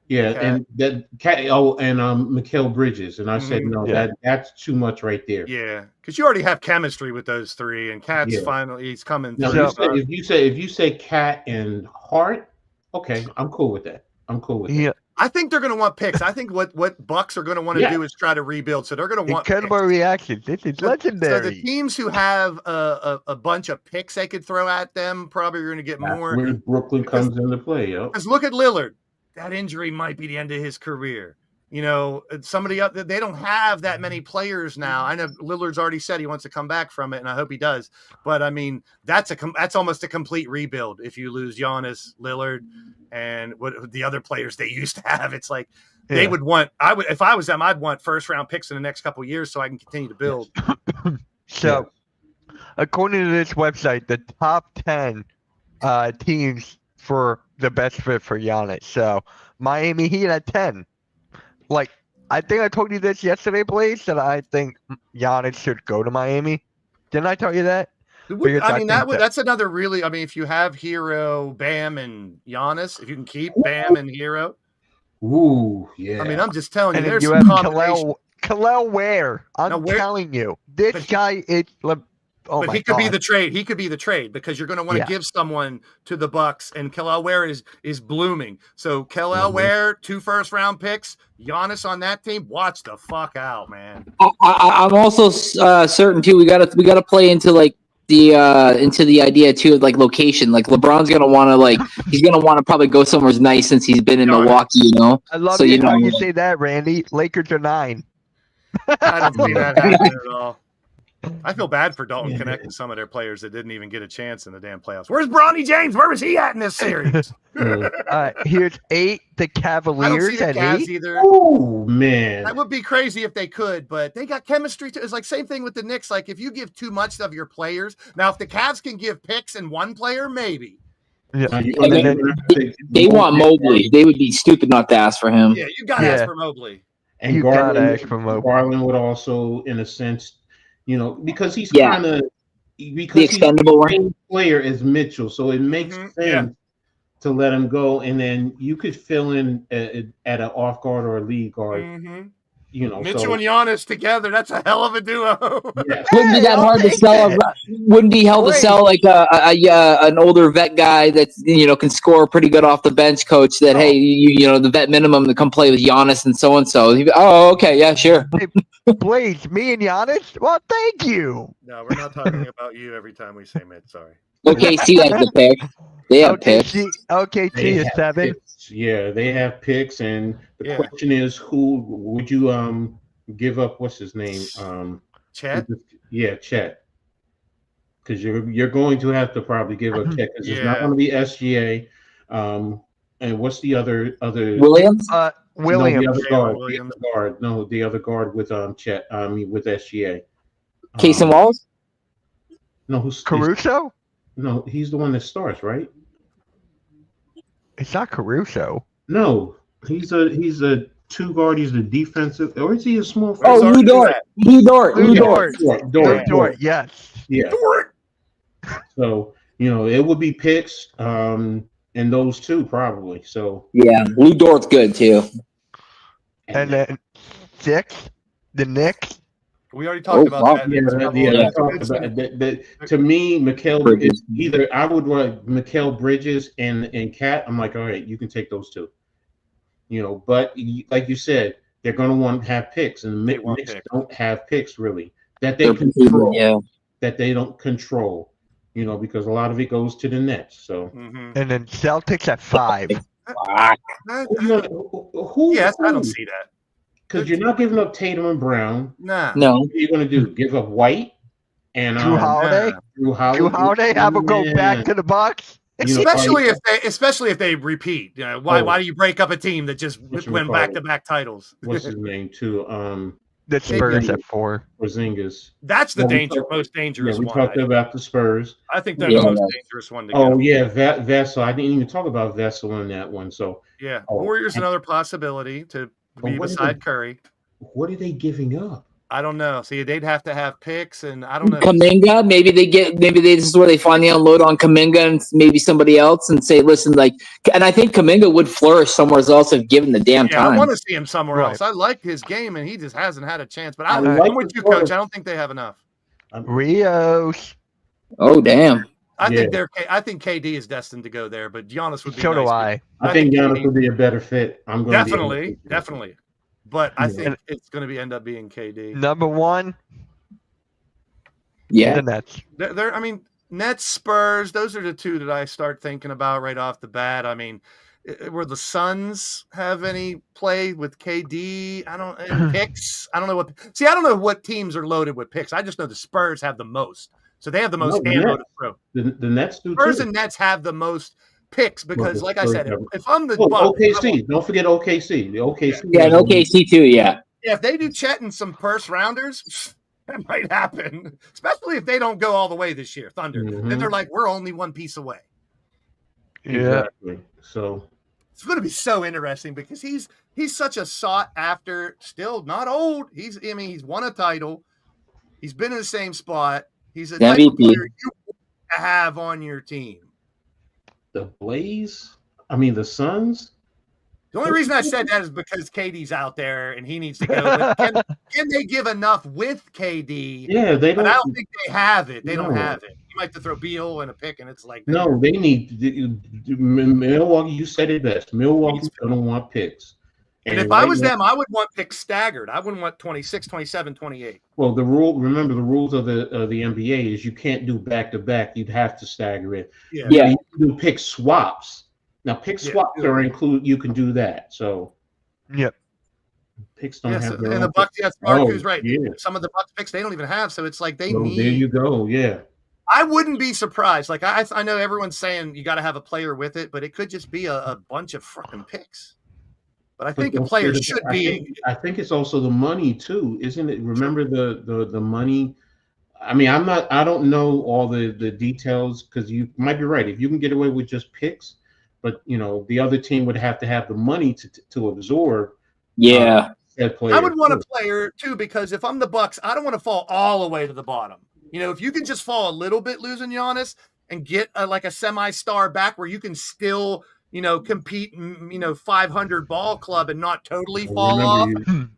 Yeah, Cat. And that Cat. And Mikal Bridges, and I said no, that's too much right there. Yeah, because you already have chemistry with those 3, and Cat's finally he's coming. Now, if you say Cat and Hart, okay, I'm cool with that. That. I think they're going to want picks. I think what Bucks are going to want to do is try to rebuild. So they're going to want incredible reaction. This is legendary. So the teams who have a bunch of picks they could throw at them probably are going to get more. Where Brooklyn comes into play, Because look at Lillard. That injury might be the end of his career. Somebody up there, they don't have that many players now. I know Lillard's already said he wants to come back from it, and I hope he does. But I mean, that's almost a complete rebuild if you lose Giannis, Lillard, and what the other players they used to have. It's like they would want. If I was them, I'd want first round picks in the next couple of years so I can continue to build. So, according to this website, the top 10 teams for the best fit for Giannis. So Miami Heat at 10. Like, I think I told you this yesterday, Blaze, that I think Giannis should go to Miami. Didn't I tell you that? That's another really. I mean, if you have Hero, Bam, and Giannis, if you can keep Bam and Hero. Ooh, yeah. I mean, I'm just telling you, and there's you some have combination. Kalel Ware. I'm telling you, this guy is. Oh but my he could be God. the trade. He could be the trade because you're going to want to Yeah. give someone to the Bucks, and Kel'el Ware is blooming. So Kel'el Mhm. Ware, 2 first-round picks, Giannis on that team. Watch the fuck out, man. I'm also certain too. We gotta play into like the idea too of like location. Like LeBron's gonna want to he's gonna want to probably go somewhere nice since he's been in Yeah. Milwaukee. You know. I love So, you you how know- you say that, Randy. Lakers are 9. I don't see that happening at all. I feel bad for Dalton Connect and some of their players that didn't even get a chance in the damn playoffs. Where's Bronny James? Where was he at in this series? Here's 8. The I don't see Cavaliers the at Cavs 8. either. Oh man. That would be crazy if they could, but they got chemistry too. It's like same thing with the Knicks. Like if you give too much of your players, now if the Cavs can give picks in one player, maybe. Yeah. Now, And then they want Mobley. They would be stupid not to ask for him. Yeah, you got to Yeah. ask for Mobley. And You gotta Garland, ask for Mobley. Garland would also, in a sense, because he's Yeah. kind of The because he's the expendable one. same player as Mitchell, so it makes Mhm, sense yeah. to let him go, and then you could fill in at an off guard or a lead guard. Mhm. So, Mitchell and Giannis together, that's a hell of a duo. yeah. Wouldn't be that I'll hard to take sell. that. Wouldn't be hell to Great. sell like an older vet guy that's can score pretty good off the bench. Coach that hey the vet minimum to come play with Giannis and so and so. Oh okay yeah sure. Blaze, me and Giannis? Well, thank you. No, we're not talking about you every time we say Mitch. Sorry. OKC has the pick. They have picks. OKC They is have 7. picks. Yeah, they have picks, and the Yeah. question is, who would you give up? What's his name? Chet? Yeah, Chet. Because you're going to have to probably give up Chet because it's not Yeah. going to be SGA. And what's the other Williams. Williams. No, the other Jalen guard. Williams. The other guard. No, the other guard with Chet. I mean with SGA. Case and Walls. No, who's Caruso? no? He's the one that starts, right? It's not Caruso. No, he's a 2 guard. He's the defensive, or is he a small? Oh, Sorry Lou to do Dort. that. Lou Dort. Lou Lou Dort. Dort. Dort. Yes. Yeah. So it would be picks, and those 2 probably. So Yeah, Lou Dort's good too. And then 6, the Knicks. We already talked about wow. that. yeah, It's a couple yeah. of- I talked about that. To me, Mikal Bridges. is either I would want Mikal Bridges and Cat. I'm like, all right, you can take those 2. But like you said, they're going to want to have picks, and They want Knicks picks. don't have picks really that they They're control. yeah. That they don't control. Because a lot of it goes to the Nets. So Mhm. And then Celtics at 5. who? Yes, I don't see that. Because you're not giving up Tatum and Brown. Nah. No. What are you going to do? Give up White and Drew Holiday? Drew Holiday. Drew Holiday have them go back to the Bucks? Especially if they repeat. Why do you break up a team that just What's win McCarty? back-to-back titles? What's his name too? The Spurs at 4. Porzingis. That's the Yeah, most dangerous Yeah, we one. talked about the Spurs. I think they're Yeah. the most dangerous one to Oh go. yeah, Vessel. I didn't even talk about Vessel in that one. So Yeah. Oh, Warriors and- another possibility to But be what is beside it- Curry. what are they giving up? I don't know. See, they'd have to have picks, and I don't know. Kaminga, maybe this is where they finally unload on Kaminga and maybe somebody else and say, listen, and I think Kaminga would flourish somewhere else if given the damn Yeah, I time. want to see him somewhere Right. else. I like his game, and he just hasn't had a chance. But I I'm like with his you, Coach. work. I don't think they have enough. Rios. Oh damn. I Yeah. think KD is destined to go there, but Giannis would be. So do nice. I. I I think think Giannis KD would be a better fit. I'm going Definitely. But I Yeah. think it's going to end up being KD. Number 1, Yeah. the Nets. I mean, Nets, Spurs, those are the 2 that I start thinking about right off the bat. I mean, were the Suns have any play with KD? Picks. I don't know I don't know what teams are loaded with picks. I just know the Spurs have the most. So they have the most No, the ammo Nets. to throw. The Nets do Spurs too. and Nets have the most picks because, the like I Spurs said, have- if I'm the Oh, Bucks, OKC. Don't forget OKC. The OKC. Yeah, and OKC too, yeah. if they do Chet and some first rounders, that might happen. Especially if they don't go all the way this year, Thunder. Mhm. Then they're like, we're only one piece away. Yeah. Exactly. So It's going to be so interesting because he's such a sought after, still not old. He's won a title. He's been in the same spot. He's a type of MVP. player you want to have on your team. the Suns. The only reason I said that is because KD's out there and he needs to go. But can they give enough with KD? Yeah, they But don't. I don't think they have it. They don't No. have it. You might have to throw Beal and a pick, and it's like No, they need Milwaukee. You said it best. Milwaukee's gonna want picks. And if I was them, I would want picks staggered. I wouldn't want 26, 27, 28. Well, remember the rules of the NBA is you can't do back to back. You'd have to stagger it. Yeah. Yeah. You can do pick swaps. Now, pick Yeah. swaps are include. You can do that. So Yep. picks don't Yes, have their and the own Bucks, yes, Mark Oh, who's right. yeah. Some of the Bucks picks they don't even have, so it's like they So need. there you go. Yeah. I wouldn't be surprised. Like I know everyone's saying you got to have a player with it, but it could just be a bunch of fucking picks. But I think a player should be. I think it's also the money too, isn't it? Remember the money. I mean, I don't know all the details because you might be right. If you can get away with just picks, but the other team would have to have the money to absorb. Yeah. That player. I would want a player too because if I'm the Bucks, I don't want to fall all the way to the bottom. If you can just fall a little bit losing Giannis and get like a semi-star back where you can still, compete, 500 ball club and not totally fall off and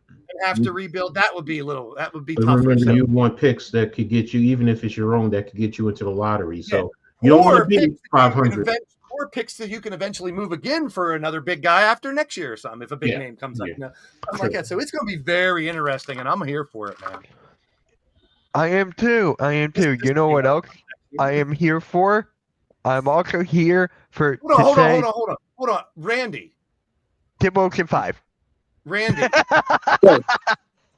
have to rebuild, that would be tough. Remember, you want picks that could get you, even if it's your own, that could get you into the lottery. So you don't want to be 500. Or picks that you can eventually move again for another big guy after next year or something if a big name comes up. Something like that. So it's going to be very interesting, and I'm here for it, man. I am too. You know what else I am here for? I'm also here for. Hold on. Randy. Tim Wilson 5. Randy.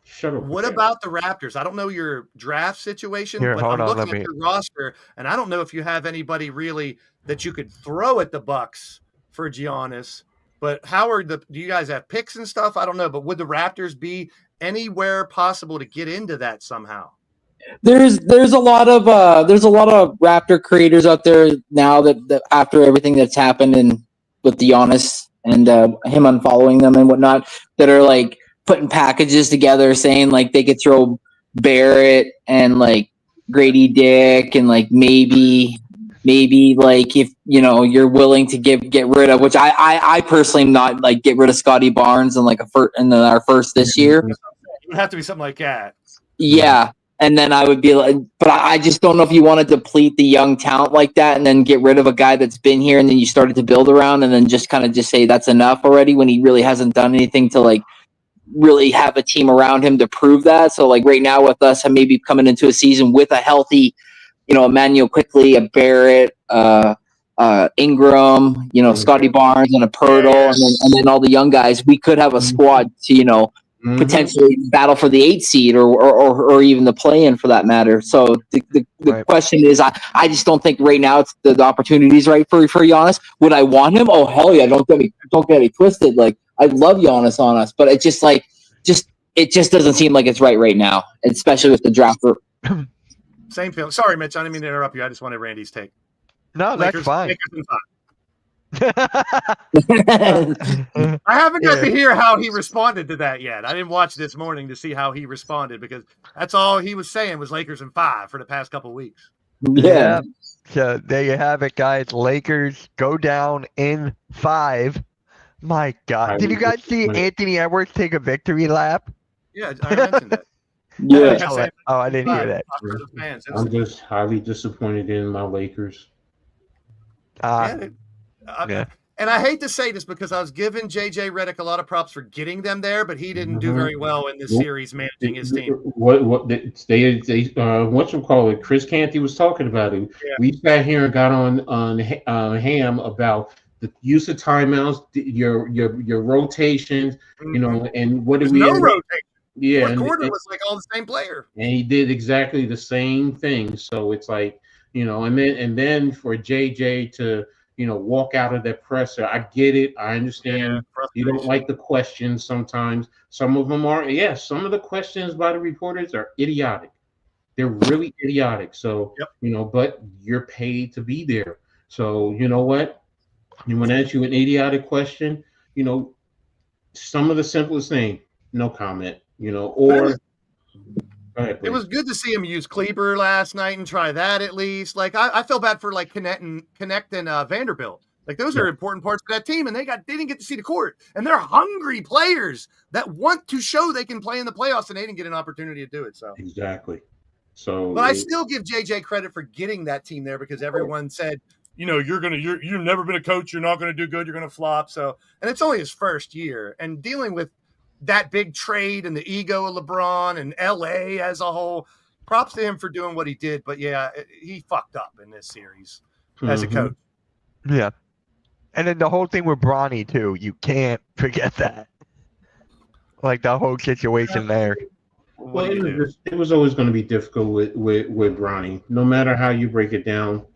Shut up. What about the Raptors? I don't know your draft situation, Here, but hold I'm on, looking at your roster, and I don't know if you have anybody really that you could throw at the Bucks for Giannis. But do you guys have picks and stuff? I don't know. But would the Raptors be anywhere possible to get into that somehow? There's a lot of Raptor creators out there now that after everything that's happened and with Giannis and him unfollowing them and whatnot, that are like putting packages together saying like they could throw Barrett and like Grady Dick and like maybe like if you're willing to get rid of, which I personally am not, like get rid of Scotty Barnes and like our first this year. It would have to be something like that. Yeah. And then I would be like, but I just don't know if you want to deplete the young talent like that and then get rid of a guy that's been here and then you started to build around and then just kind of just say that's enough already when he really hasn't done anything to like really have a team around him to prove that. So like right now with us, I may be coming into a season with a healthy, Emmanuel Quickly, a Barrett, Ingram, Scotty Barnes and a Pirtle and then all the young guys. We could have a squad to, potentially battle for the 8th seed or even the play-in for that matter. So the question is, I just don't think right now it's the opportunity's right for Giannis. Would I want him? Oh hell yeah! Don't get me twisted. Like I'd love Giannis on us, but it it just doesn't seem like it's right now, especially with the draft. Same feeling. Sorry, Mitch. I didn't mean to interrupt you. I just wanted Randy's take. No, that's fine. Lakers in 5. I haven't got to hear how he responded to that yet. I didn't watch this morning to see how he responded because that's all he was saying was Lakers in 5 for the past couple of weeks. Yeah. So there you have it, guys. Lakers go down in 5. My God. Did you guys see Anthony Edwards take a victory lap? Yeah, I mentioned that. Yeah. Oh, I didn't hear that. I'm just highly disappointed in my Lakers. And I hate to say this because I was giving JJ Redick a lot of props for getting them there, but he didn't do very well in this series managing his team. Whatchamacallit, Chris Canty was talking about it. Yeah. We sat here and got on Ham about the use of timeouts, your rotations, and what did we? No rotation. Yeah, fourth quarter was like all the same player, and he did exactly the same thing. So it's like and then for JJ to walk out of that presser. I get it. I understand. You don't like the questions sometimes. Some of them are. Yes, some of the questions by the reporters are idiotic. They're really idiotic. So, but you're paid to be there. So, you know what? When I ask you an idiotic question, some of the simplest thing, no comment, or it was good to see him use Kleber last night and try that at least. Like I feel bad for like connecting Vanderbilt. Like those are important parts of that team, and they didn't get to see the court, and they're hungry players that want to show they can play in the playoffs, and they didn't get an opportunity to do it. So Exactly. So, but I still give JJ credit for getting that team there because everyone said, you've never been a coach, you're not gonna do good, you're gonna flop. So, and it's only his first year, and dealing with that big trade and the ego of LeBron and LA as a whole. Props to him for doing what he did, but yeah, he fucked up in this series as a coach. Yeah. And then the whole thing with Bronny too, you can't forget that. Like the whole situation there. Well, it was always going to be difficult with Bronny. No matter how you break it down,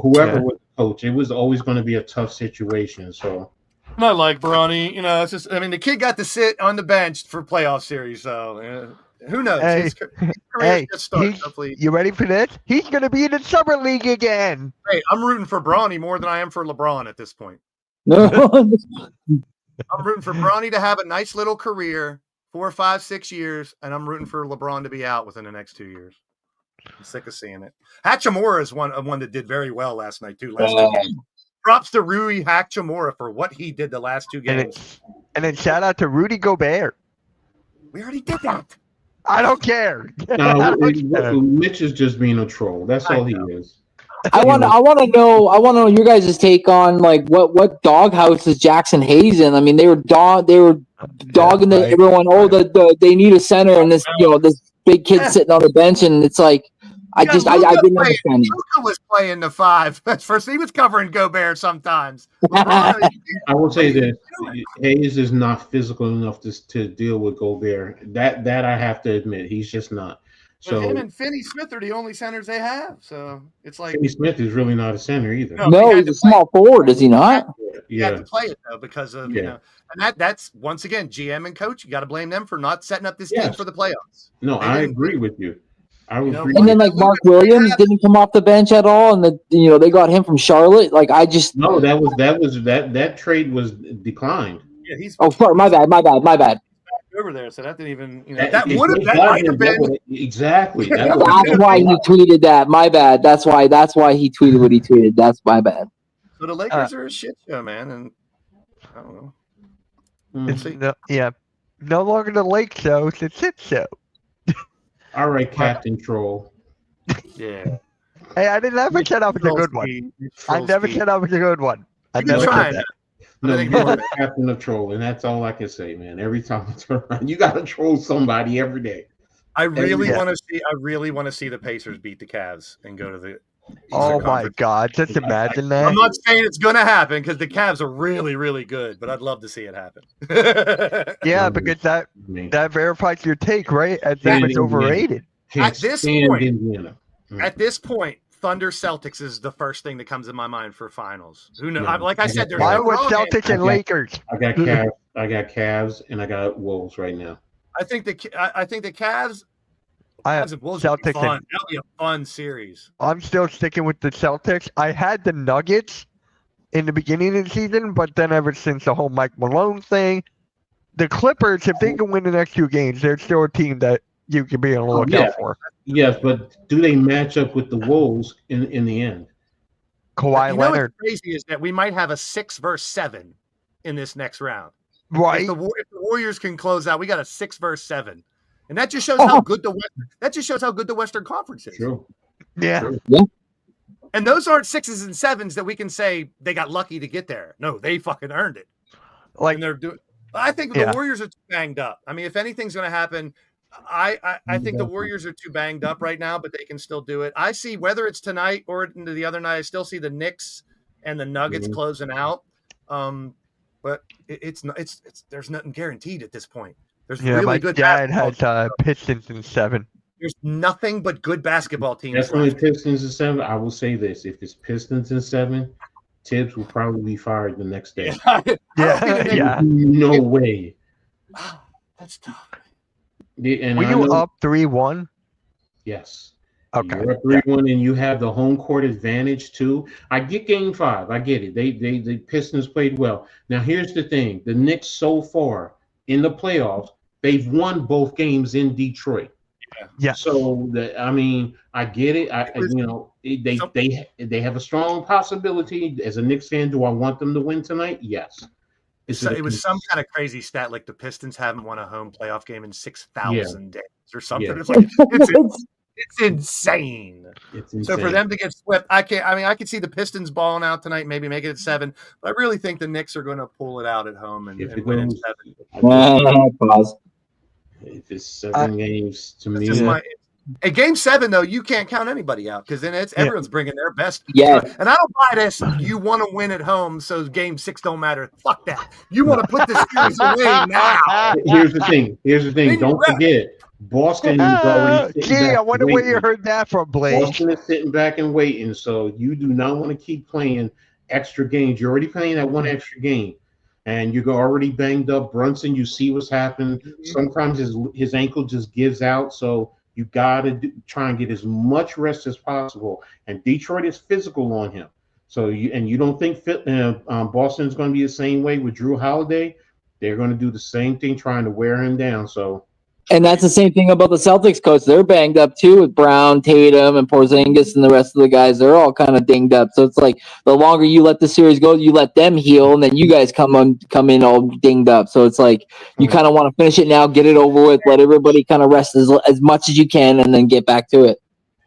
whoever was the coach, it was always going to be a tough situation. So, not like Bronny, it's just. I mean, the kid got to sit on the bench for playoff series, so who knows? His career just started. Hopefully, you ready for this? He's going to be in the summer league again. Hey, I'm rooting for Bronny more than I am for LeBron at this point. No. I'm rooting for Bronny to have a nice little career, 4, 5, 6 years, and I'm rooting for LeBron to be out within the next 2 years. I'm sick of seeing it. Hachimura is one that did very well last night too. Props to Rui Hachimura for what he did the last 2 games. And then shout out to Rudy Gobert. We already did that. I don't care. No, Mitch is just being a troll. That's all he is. I want to know your guys' take on like what doghouse is Jackson Hayes in? I mean, they were dogging everyone. Oh, they need a center, and this this big kid sitting on the bench, and it's like I didn't understand. Luka was playing the 5. That's first. He was covering Gobert sometimes. I will say this: Hayes is not physical enough to deal with Gobert. That I have to admit, he's just not. So him and Finney Smith are the only centers they have. So it's like Finney Smith is really not a center either. No, he's a small forward, is he not? You have to play it though because of and that's once again GM and coach. You got to blame them for not setting up this team for the playoffs. No, I agree with you. And then like Mark Williams didn't come off the bench at all, and they got him from Charlotte. Like that trade was declined. Yeah, sorry, my bad. Over there, so that didn't even that might have been exactly. That's why he tweeted that. My bad. That's why he tweeted what he tweeted. That's my bad. So the Lakers are a shit show, man, and I don't know. No longer the Lake Show, it's a shit show. All right, Captain Troll. Yeah. Hey, I never said I was a good one. I never said I was a good one. I never said that. No, you're the captain of troll, and that's all I can say, man. Every time I turn around, you got to troll somebody every day. I really want to see the Pacers beat the Cavs and go to the. Oh my God! Just imagine that. I'm not saying it's going to happen because the Cavs are really, really good, but I'd love to see it happen. Yeah, because that verifies your take, right? I think it's overrated. At this point, Thunder Celtics is the first thing that comes in my mind for finals. Who knows? Like I said, there's no Celtics and Lakers. I got Cavs, and I got Wolves right now. I think the Cavs. I have Celtics. That'll be a fun series. I'm still sticking with the Celtics. I had the Nuggets in the beginning of the season, but then ever since the whole Mike Malone thing, the Clippers, if they can win the next 2 games, they're still a team that you can be on the lookout for. Yes, but do they match up with the Wolves in the end? Kawhi Leonard. What's crazy is that we might have a 6 versus 7 in this next round. Right. If the Warriors can close out, we got a 6 versus 7, and that just shows how good the Western Conference is. True. Yeah. True. And those aren't 6s and 7s that we can say they got lucky to get there. No, they fucking earned it. And they're doing. I think the Warriors are too banged up. I mean, if anything's going to happen. I think the Warriors are too banged up right now, but they can still do it. I see whether it's tonight or the other night. I still see the Knicks and the Nuggets closing out. But it's there's nothing guaranteed at this point. There's really good. My dad had Pistons in 7. There's nothing but good basketball teams. Definitely Pistons in 7. I will say this: if it's Pistons in 7, Tibbs will probably be fired the next day. No way. That's tough. And were you up 3-1? Yes. Okay. You're up 3-1, and you have the home court advantage too. I get Game 5. I get it. The Pistons played well. Now here's the thing: the Knicks so far in the playoffs, they've won both games in Detroit. Yeah. So I mean, I get it. They have a strong possibility. As a Knicks fan, do I want them to win tonight? Yes. It was some kind of crazy stat like the Pistons haven't won a home playoff game in 6,000 days or something. Yeah. It's like it's insane. It's insane. So for them to get swept, I can see the Pistons balling out tonight, maybe make it at 7. But I really think the Knicks are going to pull it out at home and win in 7. Pause. If it's 7 games to me. At game 7, though, you can't count anybody out because then everyone's bringing their best. Yeah. And I don't buy this. You want to win at home, so game 6 don't matter. Fuck that. You want to put this series away now. Here's the thing. Don't forget, Boston is already sitting back I wonder waiting. where you heard that from, Blaze. Boston is sitting back and waiting, so you do not want to keep playing extra games. You're already playing that one extra game, and you're already banged up. Brunson, you see what's happened. Sometimes his ankle just gives out, so you got to try and get as much rest as possible. And Detroit is physical on him. So you don't think Boston is going to be the same way with Drew Holiday? They're going to do the same thing, trying to wear him down. So. And that's the same thing about the Celtics coach. They're banged up too with Brown, Tatum, and Porzingis and the rest of the guys. They're all kind of dinged up. So it's like the longer you let the series go, you let them heal, and then you guys come in all dinged up. So it's like you kind of want to finish it now, get it over with, let everybody kind of rest as much as you can, and then get back to it.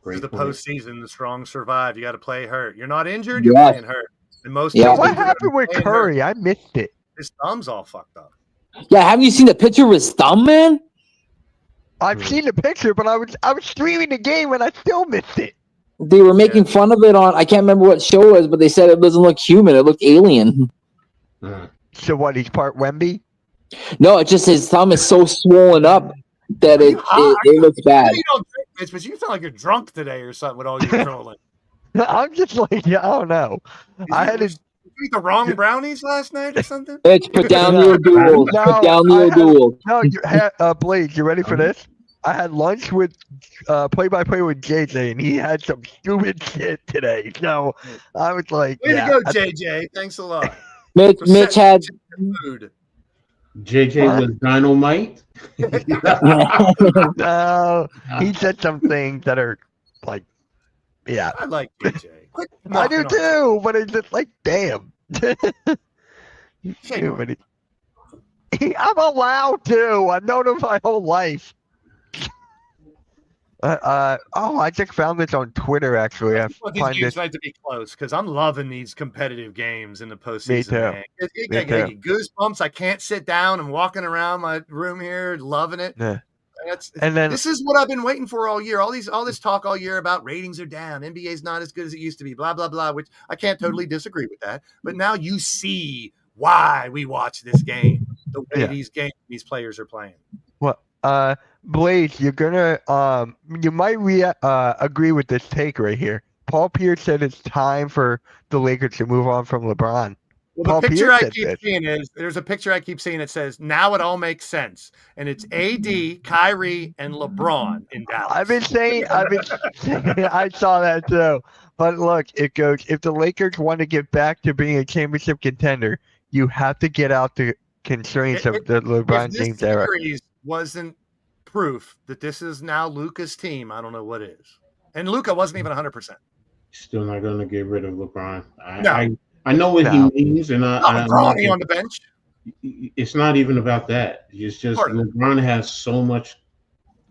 For the postseason, the strong survive. You got to play hurt. You're not injured, you're playing hurt. And most what happened with Curry? Hurt. I missed it. His thumb's all fucked up. Yeah, haven't you seen the picture of his thumb, man? I've seen the picture, but I was streaming the game and I still missed it. They were making fun of it on, I can't remember what show it was, but they said it doesn't look human. It looked alien. So what, he's part Wemby? No, it's just his thumb is so swollen up that it looks bad. You don't drink this, but you sound like you're drunk today or something with all your trolling. I'm just like, I don't know. I had to eat the wrong brownies last night or something? Bitch, put down the duels. Put down the duels. No, Blake, you ready for this? I had lunch with play-by-play with JJ, and he had some stupid shit today. So I was like, way to go, JJ. Thanks a lot. Mitch had food. JJ was dynamite. No, he said some things that are like, yeah. I like JJ. I do too, but it's just like, damn. I'm allowed to. I've known him my whole life. I just found this on Twitter. Actually, I find these games like to be close because I'm loving these competitive games in the postseason. Me too. It goosebumps. I can't sit down. I'm walking around my room here, loving it. Yeah. This is what I've been waiting for all year. All this talk all year about ratings are down. NBA's not as good as it used to be. Blah blah blah. Which I can't totally disagree with that. But now you see why we watch this game. The way these players are playing. Well, Blaze, you're gonna you might agree with this take right here. Paul Pierce said it's time for the Lakers to move on from LeBron. Well, the picture I keep seeing is there's a picture I keep seeing that says now it all makes sense, and it's AD, Kyrie, and LeBron in Dallas. I've been saying I saw that too. But look, it goes if the Lakers want to get back to being a championship contender, you have to get out the constraints of the LeBron James era. Wasn't proof that this is now Luka's team. I don't know what is. And Luka wasn't even 100%. Still not going to get rid of LeBron. I know what he means, and I'm on the bench. It's not even about that. It's just LeBron has so much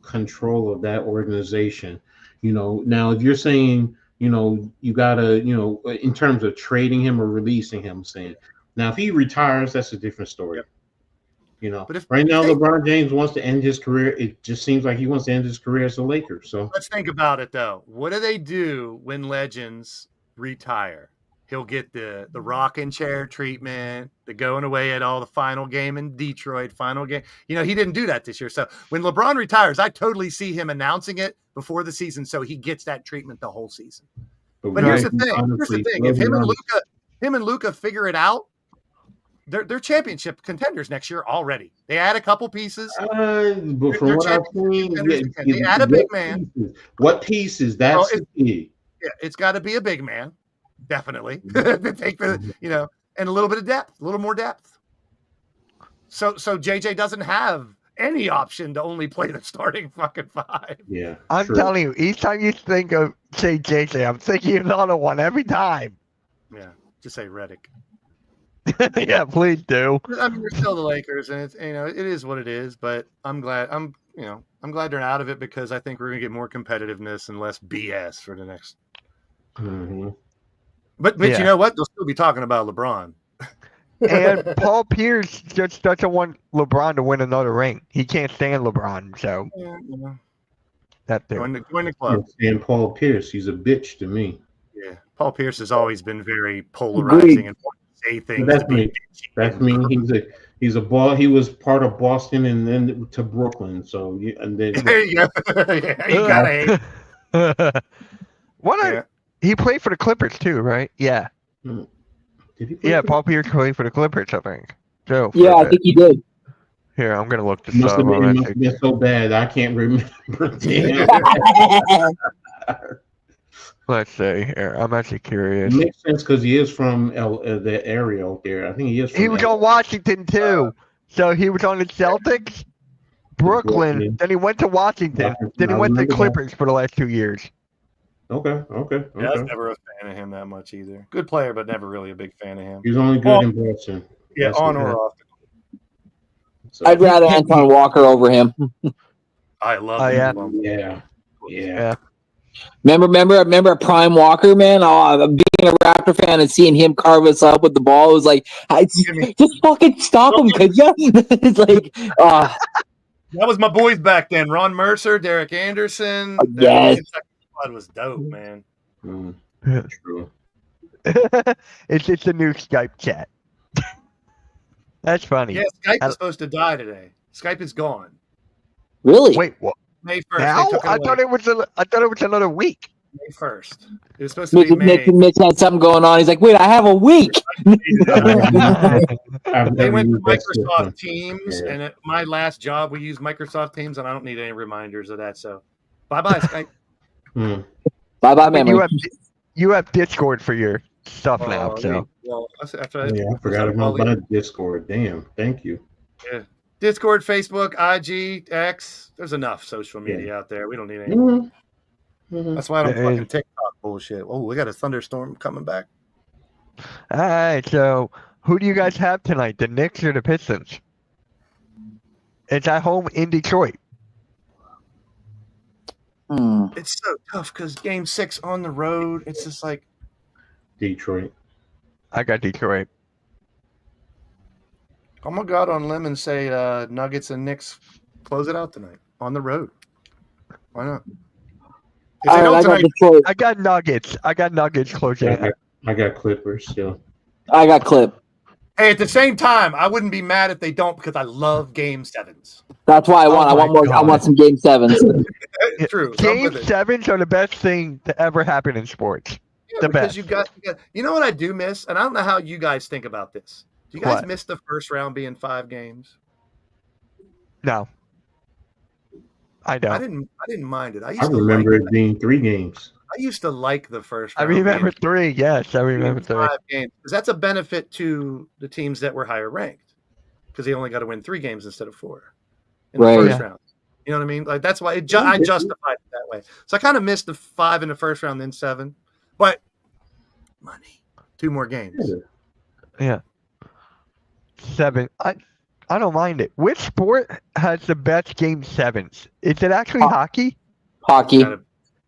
control of that organization. Now if you're saying, you gotta, in terms of trading him or releasing him, saying now if he retires, that's a different story. Yep. But right now LeBron James wants to end his career. It just seems like he wants to end his career as a Laker. So let's think about it though. What do they do when legends retire? He'll get the rocking chair treatment, the going away at all the final game in Detroit, final game. He didn't do that this year. So when LeBron retires, I totally see him announcing it before the season so he gets that treatment the whole season. But here's the thing. If him and Luka figure it out, they're championship contenders next year already. They add a couple pieces. But from what I've seen, they add a big man. What pieces? That's the key. Yeah, it's got to be a big man, definitely. To take the, and a little bit of depth, a little more depth. So JJ doesn't have any option to only play the starting fucking five. Yeah. I'm true. telling you, each time you think of say JJ, I'm thinking another one every time. Yeah, just say Reddick. Yeah, please do. I mean, they're still the Lakers, and it's it is what it is. But I'm glad they're out of it because I think we're gonna get more competitiveness and less BS for the next. Mhm. But Yeah. you know what? They'll still be talking about LeBron. And Paul Pierce just doesn't want LeBron to win another ring. He can't stand LeBron, so that too. Join the I club. can't stand Paul Pierce. He's a bitch to me. Yeah, Paul Pierce has always been very polarizing Agreed. and say things. That's to be me. bitchy That's and me. He's a ball. He was part of Boston and then to Brooklyn. So and then There you go. Yeah, you gotta hate. Yeah. He played for the Clippers too, right? Yeah. did he? Play Yeah, for Paul Pierce played for the Clippers, I think. So, Yeah, I think he did. here, I'm gonna look this Must up. have been, I'm it must actually- have been so bad. I can't remember. Damn. Let's see here. I'm actually It curious. makes sense because he is from the area out there. I think he is from He was LA. on Washington too. So he was on the Celtics, Brooklyn, Brooklyn. then he went to Washington, then he I went to remember that. Clippers for the last 2 years. Okay. Yeah, I was Okay. never a fan of him that much either. Good player, but never really a big fan of him. He was only good Well, in Boston. Yeah, That's on what- or off. So, I'd rather Anton Walker over him. I love Oh, him. yeah. Well, yeah. Yeah. Remember Prime Walker, man? Oh, being a Raptor fan and seeing him carve us up with the ball, it was like, just fucking stop him, could you? It's like, That was my boys back then. Ron Mercer, Derek Anderson. Yes. That squad was dope, man. Mm, true. It's just a new Skype chat. That's funny. Yeah, Skype is supposed to die today. Skype is gone. really? Wait, what? May 1st. Now? They took I away. thought it was another week. May 1st. It was supposed to be Mitch, May. Mitch had something going on. He's like, wait, I have a week. I've They never went to used that Microsoft system. Teams, Yeah. and at my last job, we used Microsoft Teams, and I don't need any reminders of that. So, bye-bye, Skype. Mm. Bye bye, But memory. you have Discord for your stuff now, so Well, after Yeah, I forgot about my Discord. Damn. Thank you. Discord, Facebook, IG, X. There's enough social media out there. We don't need any. Mhm. Mhm. That's why I don't Yeah, fucking TikTok bullshit. Oh, we got a thunderstorm coming back. all right. So who do you guys have tonight? The Knicks or the Pistons? It's at home in Detroit. Hmm. It's so tough because Game 6 on the road. It's just like Detroit. I got Detroit. I'm gonna go out on limb and say Nuggets and Knicks close it out tonight on the road. Why not? If they I don't got tonight, Detroit. I got Nuggets. I got Nuggets closing I it. got, I got Clippers still. I got Clip. hey, at the same time, I wouldn't be mad if they don't because I love Game 7s. That's why I want. Oh I want my more. I God. want some Game 7s. True. So I'm Game with it. 7s are the best thing to ever happen in sports. Yeah, the because best. you got. You know what I do miss, and I don't know how you guys think about this. Do you guys What? miss the first round being 5 games? No, I I don't. didn't mind it. I used I to remember like, it being 3 games. I used to like the first I round. remember being 3. Yes, I remember 3. 5 games because that's a benefit to the teams that were higher ranked because they only got to win 3 games instead of 4 in Right. the first Yeah. round. You know what I mean? Like that's why I justified it that way. So I kind of missed the 5 in the first round, then 7, but money, 2 more games. Yeah. 7. I don't mind it. Which sport has the best Game 7s? Is it actually hockey? Hockey. Got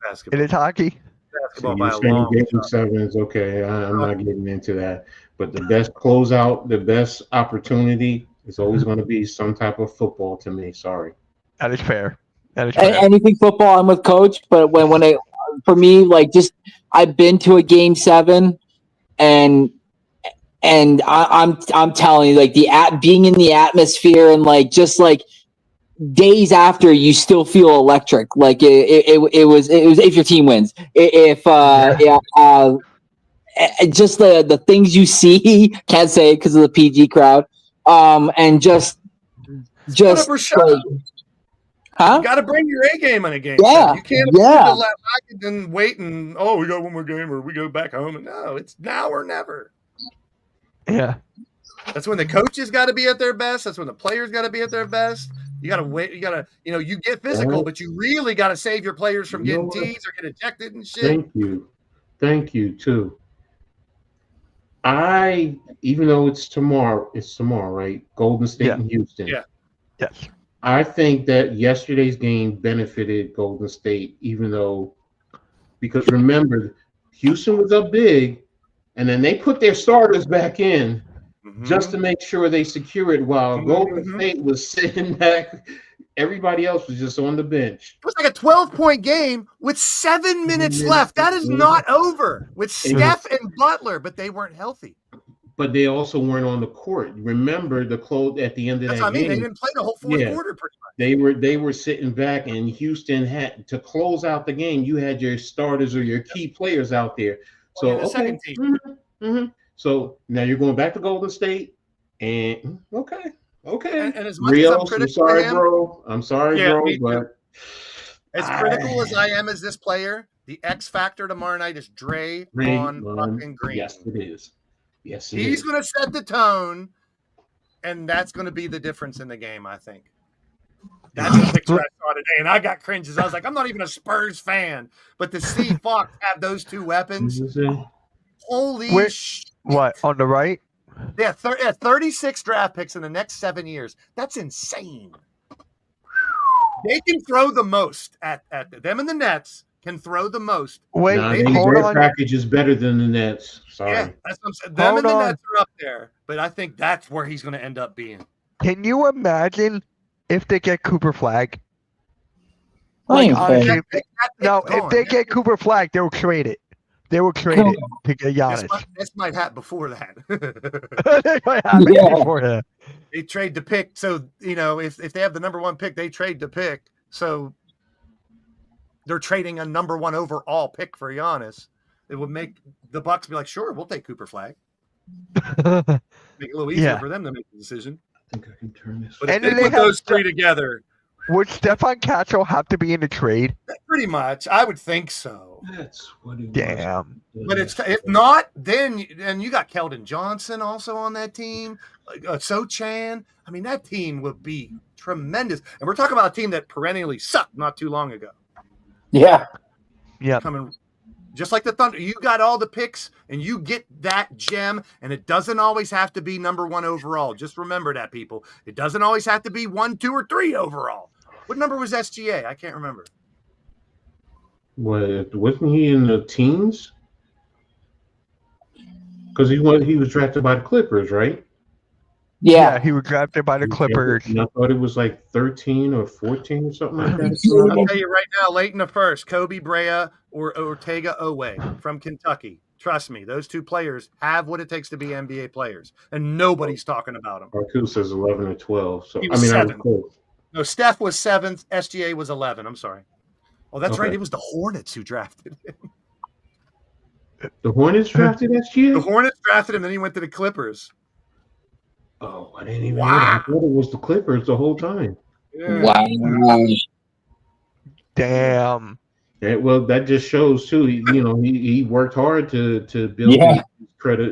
basketball. It is hockey. So Basketball by you're a saying long Game shot. 7 is okay. I'm not getting into that. But the best closeout, the best opportunity is always going to be some type of football to me. Sorry. That is fair. That is fair. Anything football, I'm with Coach. But for me, like just I've been to a Game 7, and I'm telling you, like being in the atmosphere and like just like days after, you still feel electric. Like it was if your team wins. Just the things you see, can't say it because of the PG crowd. And just 100%. like, huh? You got to bring your A game in a game. Yeah, You can't yeah. afford to let back and wait and we got one more game or we go back home. And no, it's now or never. Yeah. That's when the coaches got to be at their best. That's when the players got to be at their best. You got to wait. You got to, you get physical, but you really got to save your players from getting teased or get ejected and shit. Thank you too. Even though it's tomorrow, right? Golden State and Houston. Yeah. Yes. I think that yesterday's game benefited Golden State, because remember, Houston was up big, and then they put their starters back in just to make sure they secure it, while Golden State was sitting back. Everybody else was just on the bench. It was like a 12-point game with 7 minutes left. That is not over with Steph and Butler, but they weren't healthy. But they also weren't on the court. Remember the close at the end of That's that what I mean. game. They didn't play the whole fourth quarter pretty much. They were sitting back, and Houston had to close out the game. You had your starters or your key players out there. So the second team. So now you're going back to Golden State, and okay. And as much Rios, as I'm critical I'm sorry, bro, but as critical as I am as this player, the X factor tomorrow night is Draymond fucking Green. Yes, it is. He's going to set the tone, and that's going to be the difference in the game, I think. That's the picture I saw today, and I got cringes. I was like, I'm not even a Spurs fan, but to see Fox have those two weapons, holy shit. What, on the right? Yeah, 36 draft picks in the next 7 years. That's insane. They can throw the most at them, and the Nets can throw the most. Wait, hold on. Package is better than the Nets. Sorry. Yeah, that's what I'm saying. Them and the Nets are up there, but I think that's where he's going to end up being. Can you imagine if they get Cooper Flag? If they get Cooper Flag, they'll trade it. They will trade it to get Giannis. This might happen before that. They might happen before that. They trade the pick. So, if they have the number one pick, they trade the pick. So they're trading a number one overall pick for Giannis. It would make the Bucks be like, sure, we'll take Cooper Flag. Make it a little easier for them to make the decision. I think I can turn this. But if they put those three together. Would Stefan Castle have to be in the trade? Pretty much. I would think so. That's what it Damn. was. But if not, then you got Keldon Johnson also on that team. Sochan. I mean, that team would be tremendous. And we're talking about a team that perennially sucked not too long ago. Yeah. Yeah. Coming just like the Thunder. You got all the picks and you get that gem, and it doesn't always have to be number one overall. Just remember that, people. It doesn't always have to be 1, 2, or 3 overall. What number was SGA? I can't remember. Wasn't he in the teens? Because he was drafted by the Clippers, right? Yeah, he was drafted by the Clippers. And I thought it was like 13 or 14 or something like that. I'll tell you right now, late in the first, Kobe Brea or Ortega Owe from Kentucky. Trust me, those two players have what it takes to be NBA players, and nobody's talking about them. Arku says 11 or 12. So He was I was 7th. close. No, Steph was 7th. SGA was 11. I'm sorry. Oh, that's Okay. right. It was the Hornets who drafted him. The Hornets drafted SGA? The Hornets drafted him, then he went to the Clippers. Oh, I didn't even know that. I thought it was the Clippers the whole time. Yeah. wow. Damn. Yeah, well, that just shows too. He worked hard to build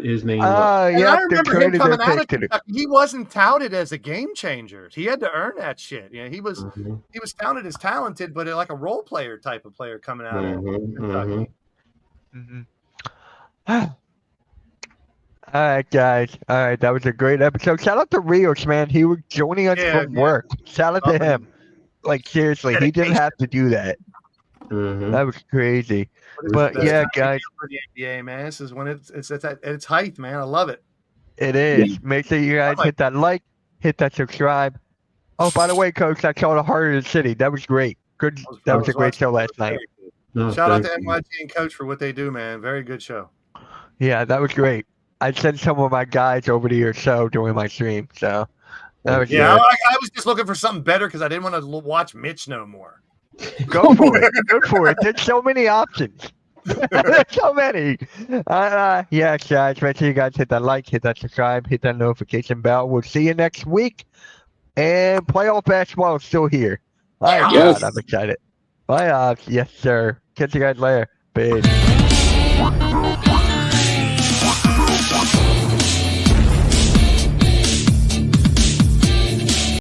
his name up. And Yeah, I remember him coming out of to the Kentucky. He wasn't touted as a game changer. He had to earn that shit. He was Mhm, he was touted as talented, but like a role player type of player coming out of Kentucky. Mhm. All right, guys. All right, that was a great episode. Shout out to Rios, man. He was joining us from work. Shout out to him. Like, seriously, he didn't have to do that. mhm. That was crazy. But That's yeah, not guys, for the NBA, man. This is when it's at its height, man. I love it. it is. Make sure you guys hit that like, hit that subscribe. Oh, by the way, Coach, I saw the Heart of the City. That was great. Good. That was a great show last night. No, Shout out to thank you. NYT and Coach for what they do, man. Very good show. Yeah, that was great. I sent some of my guys over to your show during my stream. So that was Yeah, good. I was just looking for something better because I didn't want to watch Mitch no more. Go for it. Go for it. There's so many options. There's so many. Yeah, guys, make sure you guys hit that like, hit that subscribe, hit that notification bell. We'll see you next week. And playoff basketball is still here. My Yes. God, I'm excited. Playoffs, yes, sir. Catch you guys later. Peace.